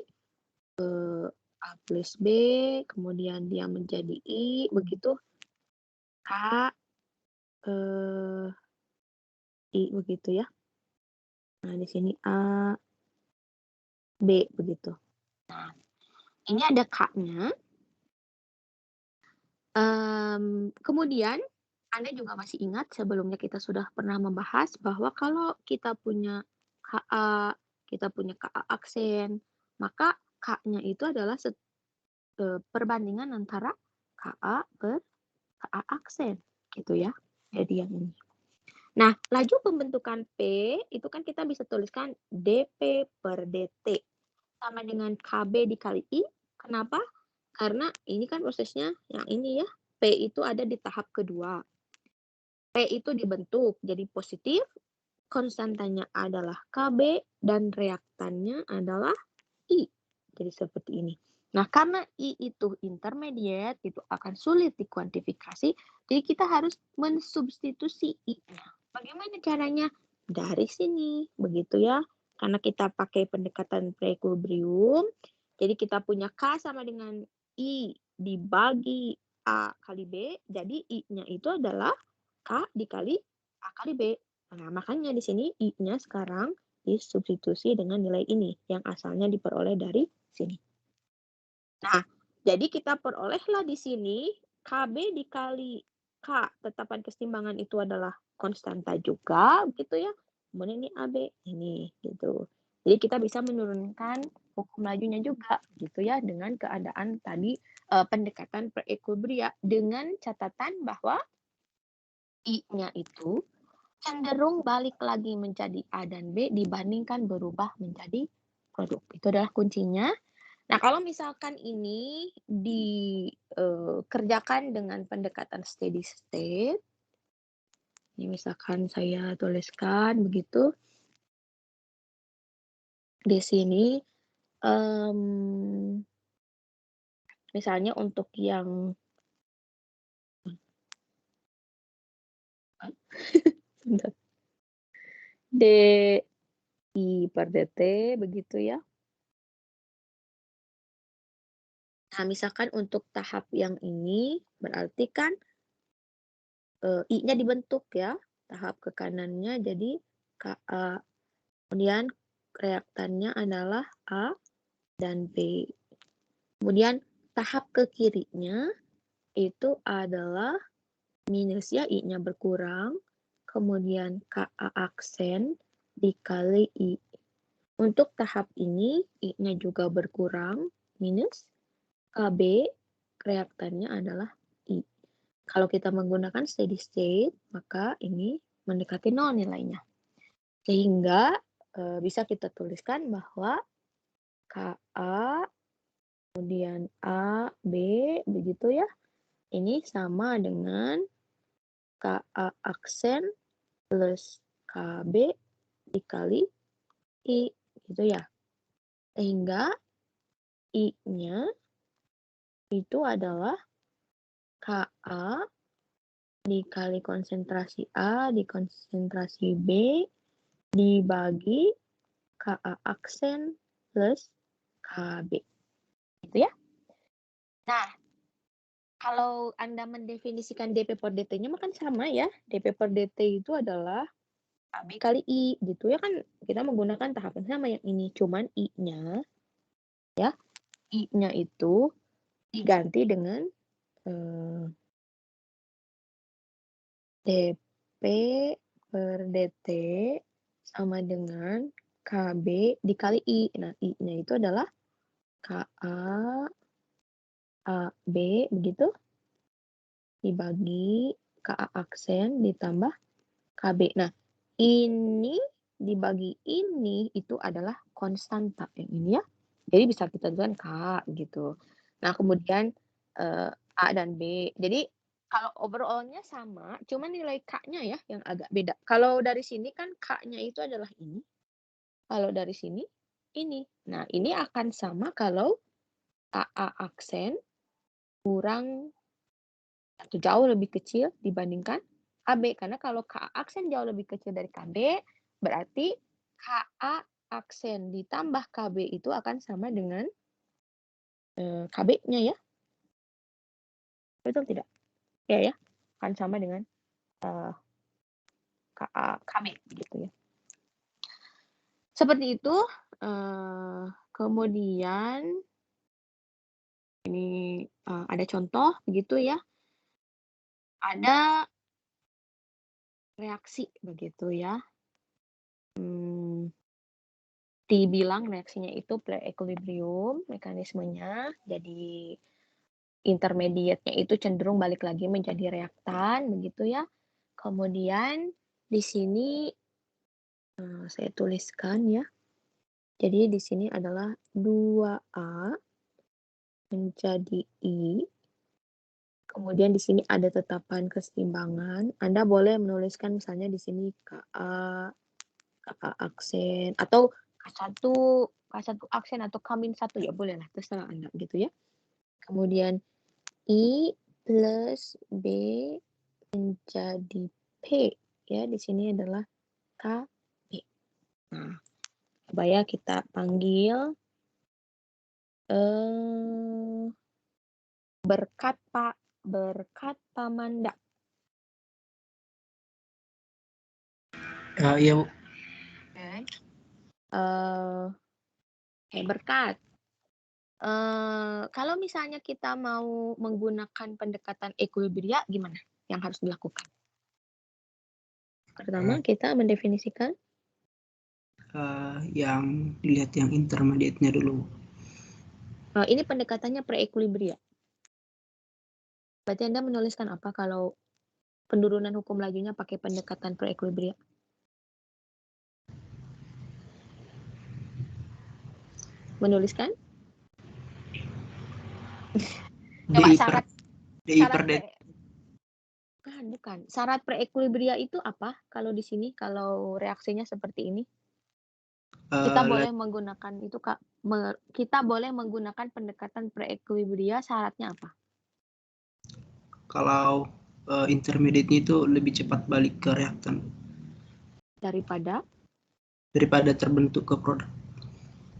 A plus B, kemudian dia menjadi I, begitu K, I begitu ya. Nah, di sini A, B begitu. Nah, ini ada K-nya. Kemudian, Anda juga masih ingat sebelumnya kita sudah pernah membahas bahwa kalau kita punya KA, kita punya KA aksen, maka K-nya itu adalah perbandingan antara KA per KA aksen, gitu ya. Jadi yang ini. Nah, laju pembentukan P itu kan kita bisa tuliskan dP per dt sama dengan KB dikali I. Kenapa? Karena ini kan prosesnya yang ini ya. P itu ada di tahap kedua. P itu dibentuk jadi positif, konstantanya adalah KB, dan reaktannya adalah I. Jadi seperti ini. Nah, karena I itu intermediate, itu akan sulit dikuantifikasi, jadi kita harus mensubstitusi I-nya. Bagaimana caranya? Dari sini, begitu ya. Karena kita pakai pendekatan pre-equilibrium, jadi kita punya K sama dengan I dibagi A kali B, jadi I-nya itu adalah K dikali A kali B. Nah, makanya di sini I-nya sekarang disubstitusi dengan nilai ini, yang asalnya diperoleh dari sini. Nah, jadi kita perolehlah di sini KB dikali K, tetapan keseimbangan itu adalah konstanta juga, gitu ya. Kemudian ini AB, ini, gitu. Jadi kita bisa menurunkan hukum lajunya juga, gitu ya, dengan keadaan tadi pendekatan pre-equilibria, dengan catatan bahwa I-nya itu cenderung balik lagi menjadi A dan B dibandingkan berubah menjadi produk. Itu adalah kuncinya. Nah, kalau misalkan ini dikerjakan dengan pendekatan steady state, ini misalkan saya tuliskan begitu, di sini misalnya untuk yang DI per DT begitu ya. Nah, misalkan untuk tahap yang ini berarti kan I-nya dibentuk ya, tahap ke kanannya jadi KA. Kemudian reaktannya adalah A dan B. Kemudian tahap ke kirinya itu adalah minus ya, I-nya berkurang. Kemudian KA aksen dikali I. Untuk tahap ini, I-nya juga berkurang, minus. KB, reaktannya adalah I. Kalau kita menggunakan steady state, maka ini mendekati 0 nilainya. Sehingga bisa kita tuliskan bahwa KA, kemudian A, B, begitu ya. Ini sama dengan KA aksen plus KB dikali I, gitu ya. Sehingga I-nya itu adalah KA dikali konsentrasi A dikonsentrasi B dibagi KA aksen plus KB. Gitu ya. Nah, Kalau Anda mendefinisikan DP per DT-nya mah kan sama ya. DP per DT itu adalah AB kali I gitu ya kan. Kita menggunakan tahapan sama yang ini. Cuman I-nya ya, I-nya itu diganti dengan DP per DT sama dengan KB dikali I. Nah, I-nya itu adalah KA AB begitu dibagi KA aksen ditambah KB. Nah, ini dibagi ini itu adalah konstanta yang ini ya. Jadi bisa kita tuliskan K gitu. Nah, kemudian A dan B. Jadi kalau overall-nya sama, cuman nilai K-nya ya yang agak beda. Kalau dari sini kan K-nya itu adalah ini. Kalau dari sini ini. Nah, ini akan sama kalau AA aksen kurang atau jauh lebih kecil dibandingkan KB. Karena kalau KA aksen jauh lebih kecil dari KB, berarti KA aksen ditambah KB itu akan sama dengan KB-nya ya. Betul tidak? Ya, akan sama dengan KA KB gitu ya. Seperti itu. Kemudian ini ada contoh begitu ya. Ada reaksi begitu ya. Dibilang reaksinya itu pre-equilibrium mekanismenya. Jadi intermediate-nya itu cenderung balik lagi menjadi reaktan begitu ya. Kemudian di sini saya tuliskan ya. Jadi di sini adalah 2A menjadi I. Kemudian di sini ada tetapan keseimbangan. Anda boleh menuliskan misalnya di sini KA aksen atau K1 aksen atau K-1 ya boleh lah terserah Anda gitu ya. Kemudian I plus B menjadi P ya di sini adalah KB. Nah, coba ya kita panggil Berkat Pamanda. Iya, Bu. Berkat. Kalau misalnya kita mau menggunakan pendekatan equilibria, gimana yang harus dilakukan? Pertama, kita mendefinisikan yang dilihat yang intermediate-nya dulu. ini pendekatannya pre-equilibria. Berarti Anda menuliskan apa kalau penurunan hukum lajunya pakai pendekatan pre-equilibria? Menuliskan? Coba syarat bukan. Syarat pre-equilibria itu apa kalau di sini kalau reaksinya seperti ini? Kita boleh menggunakan itu Kak. Kita boleh menggunakan pendekatan pre-equilibria, syaratnya apa? Kalau intermediate-nya itu lebih cepat balik ke reaktan Daripada terbentuk ke produk.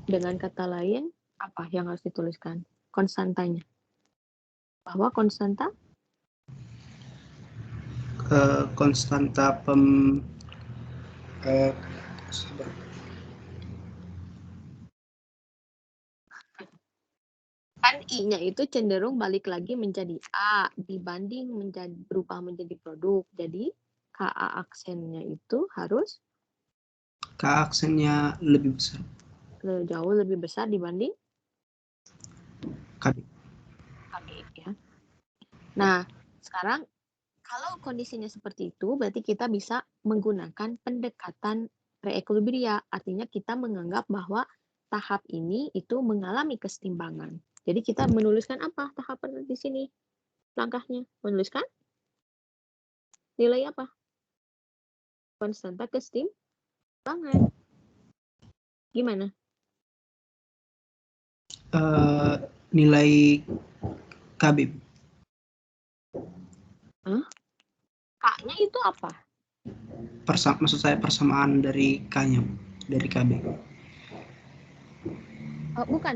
Dengan kata lain, apa yang harus dituliskan? Konstantanya. Bahwa konstanta? Konstanta kan I-nya itu cenderung balik lagi menjadi A dibanding berubah menjadi produk. Jadi KA aksennya itu harus KA aksennya lebih besar. Jauh lebih besar dibanding KB ya. Nah, sekarang kalau kondisinya seperti itu, berarti kita bisa menggunakan pendekatan pre-equilibria. Artinya kita menganggap bahwa tahap ini itu mengalami kesetimbangan. Jadi kita menuliskan apa tahapan di sini? Langkahnya menuliskan nilai apa? Konstanta kesetimbangan. Gimana? Nilai KB. K-nya itu apa? Maksud saya persamaan dari K-nya, dari KB. Bukan.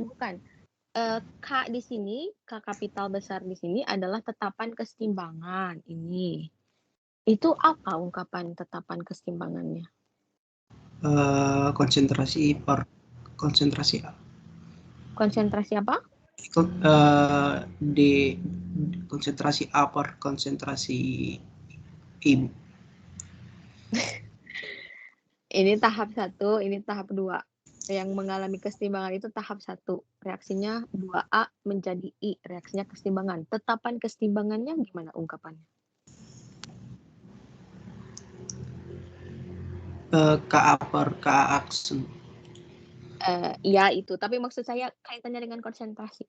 K di sini, K kapital besar di sini adalah tetapan kesetimbangan ini. Itu apa ungkapan tetapan kesetimbangannya? Konsentrasi per konsentrasi A. Konsentrasi apa? Di konsentrasi A per konsentrasi I. Ini tahap 1, ini tahap 2. Yang mengalami kesetimbangan itu tahap 1. Reaksinya 2A menjadi I, reaksinya kesetimbangan. Tetapan kesetimbangannya gimana ungkapannya? KA per KA aksen. Ya itu, tapi maksud saya kaitannya dengan konsentrasi.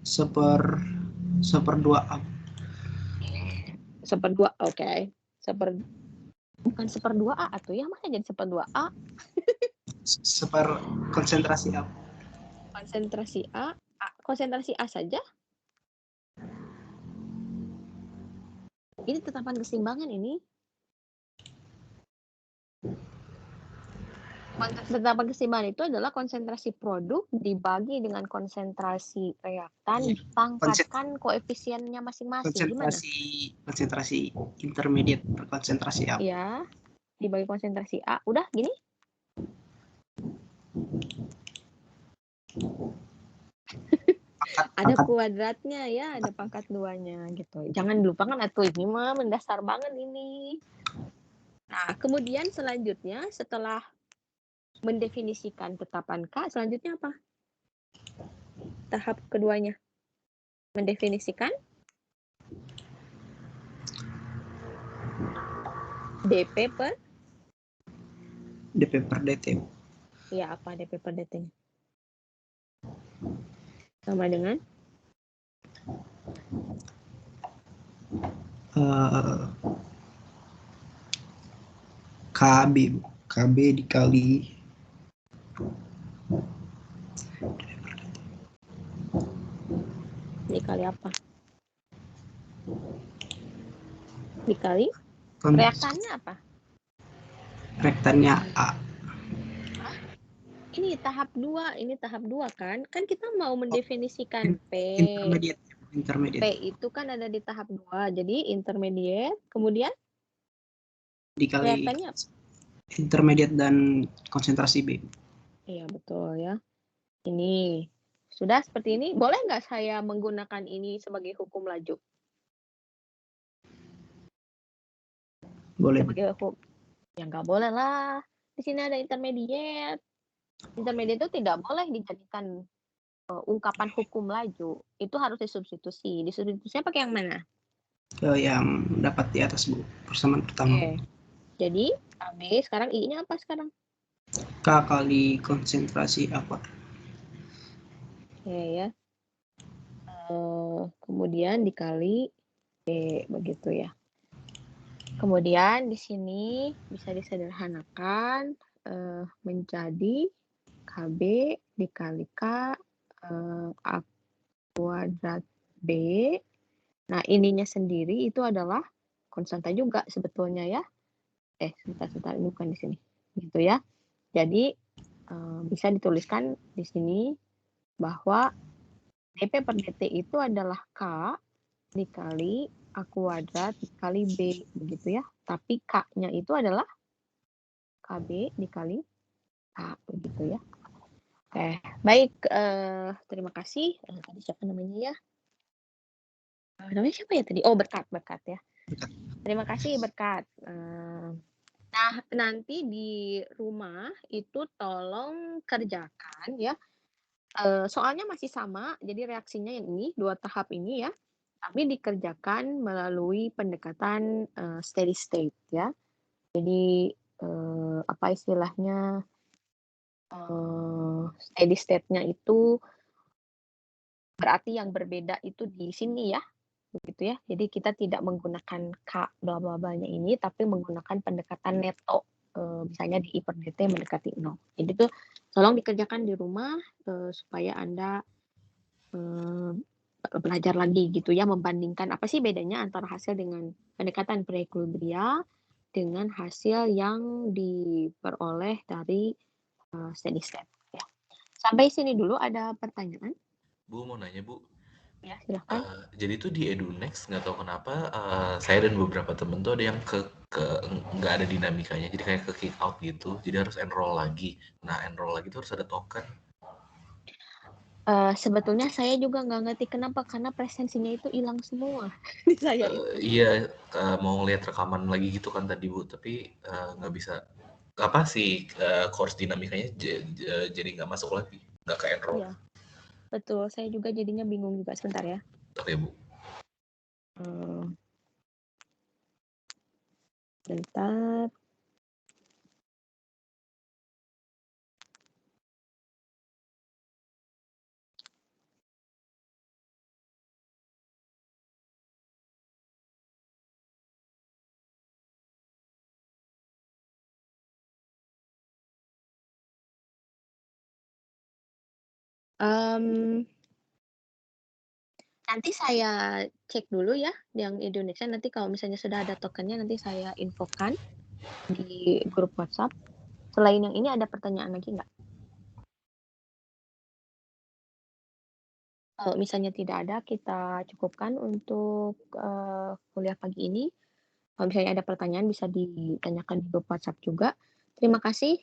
Seper 2A. Seper 2, oke. Bukan seper 2A atau ya, masa jadi seper 2A? Seper konsentrasi A. Konsentrasi A, konsentrasi A saja? Ini tetapan keseimbangan ini. Tetapan keseimbangan itu adalah konsentrasi produk dibagi dengan konsentrasi reaktan, dipangkatkan koefisiennya masing-masing. Gimana? Konsentrasi intermediate per konsentrasi A. Ya, dibagi konsentrasi A. Udah gini? Ada kuadratnya ya, ada pangkat 2-nya gitu. Jangan dilupakan atuh, ini mah mendasar banget ini. Nah, kemudian selanjutnya setelah mendefinisikan tetapan K, selanjutnya apa? Tahap keduanya. Mendefinisikan DP per DT. ya, apa DP per DT-nya? Sama dengan KB dikali apa? Dikali reaktannya apa? Reaktannya A. Ini tahap 2, kan? Kan kita mau mendefinisikan P. Intermediate. P itu kan ada di tahap 2. Jadi intermediate, kemudian dikali reaktannya apa? Intermediate dan konsentrasi B. Iya, betul ya. Ini sudah seperti ini. Boleh nggak saya menggunakan ini sebagai hukum laju? Boleh. Sebagai hukum. Ya nggak boleh lah. Di sini ada intermediate. Intermediate itu tidak boleh dijadikan ungkapan hukum laju. Itu harus disubstitusi. Disubstitusinya pakai yang mana? Yang dapat di atas, Bu. Persamaan pertama. Oke. Jadi, AB sekarang I-nya apa sekarang? K kali konsentrasi apa? Oke ya. Kemudian dikali B, begitu ya. Kemudian di sini bisa disederhanakan menjadi KB dikali K A kuadrat B. Nah, ininya sendiri itu adalah konstanta juga sebetulnya ya. Sebentar, ini bukan di sini. Gitu ya. Jadi, bisa dituliskan di sini bahwa DP per DT itu adalah K dikali A kuadrat dikali B, begitu ya. Tapi K-nya itu adalah KB dikali A, begitu ya. Oke, baik. Terima kasih. Tadi siapa namanya ya? Namanya siapa ya tadi? Oh, Berkat ya. Terima kasih, Berkat. Nah, nanti di rumah itu tolong kerjakan ya. Soalnya masih sama, jadi reaksinya yang ini, 2 tahap ini ya. Tapi dikerjakan melalui pendekatan steady state ya. Jadi apa istilahnya, steady state-nya itu berarti yang berbeda itu di sini ya, begitu ya. Jadi kita tidak menggunakan K bla bla blanya ini, tapi menggunakan pendekatan neto. Misalnya di I per DT mendekati 0. Jadi itu tolong dikerjakan di rumah supaya Anda belajar lagi gitu ya, membandingkan apa sih bedanya antara hasil dengan pendekatan pre-equilibria dengan hasil yang diperoleh dari steady state ya. Sampai sini dulu ada pertanyaan? Bu, mau nanya, Bu. Ya, silahkan. Jadi tuh di EduNext nggak tahu kenapa saya dan beberapa temen tuh ada yang nggak ada dinamikanya, jadi kayak ke kick out gitu, jadi harus enroll lagi. Nah, enroll lagi tuh harus ada token. Sebetulnya saya juga nggak ngerti kenapa, karena presensinya itu hilang semua di saya itu. Iya, mau ngeliat rekaman lagi gitu kan tadi Bu, tapi nggak bisa apa sih course dinamikanya jadi nggak masuk lagi, nggak ke enroll. Iya, betul. Saya juga jadinya bingung juga. Sebentar ya. Oke Bu. Bentar. Nanti saya cek dulu ya yang Indonesia. Nanti kalau misalnya sudah ada tokennya, nanti saya infokan di grup WhatsApp. Selain yang ini ada pertanyaan lagi nggak? Kalau misalnya tidak ada, kita cukupkan untuk kuliah pagi ini. Kalau misalnya ada pertanyaan bisa ditanyakan di grup WhatsApp juga. Terima kasih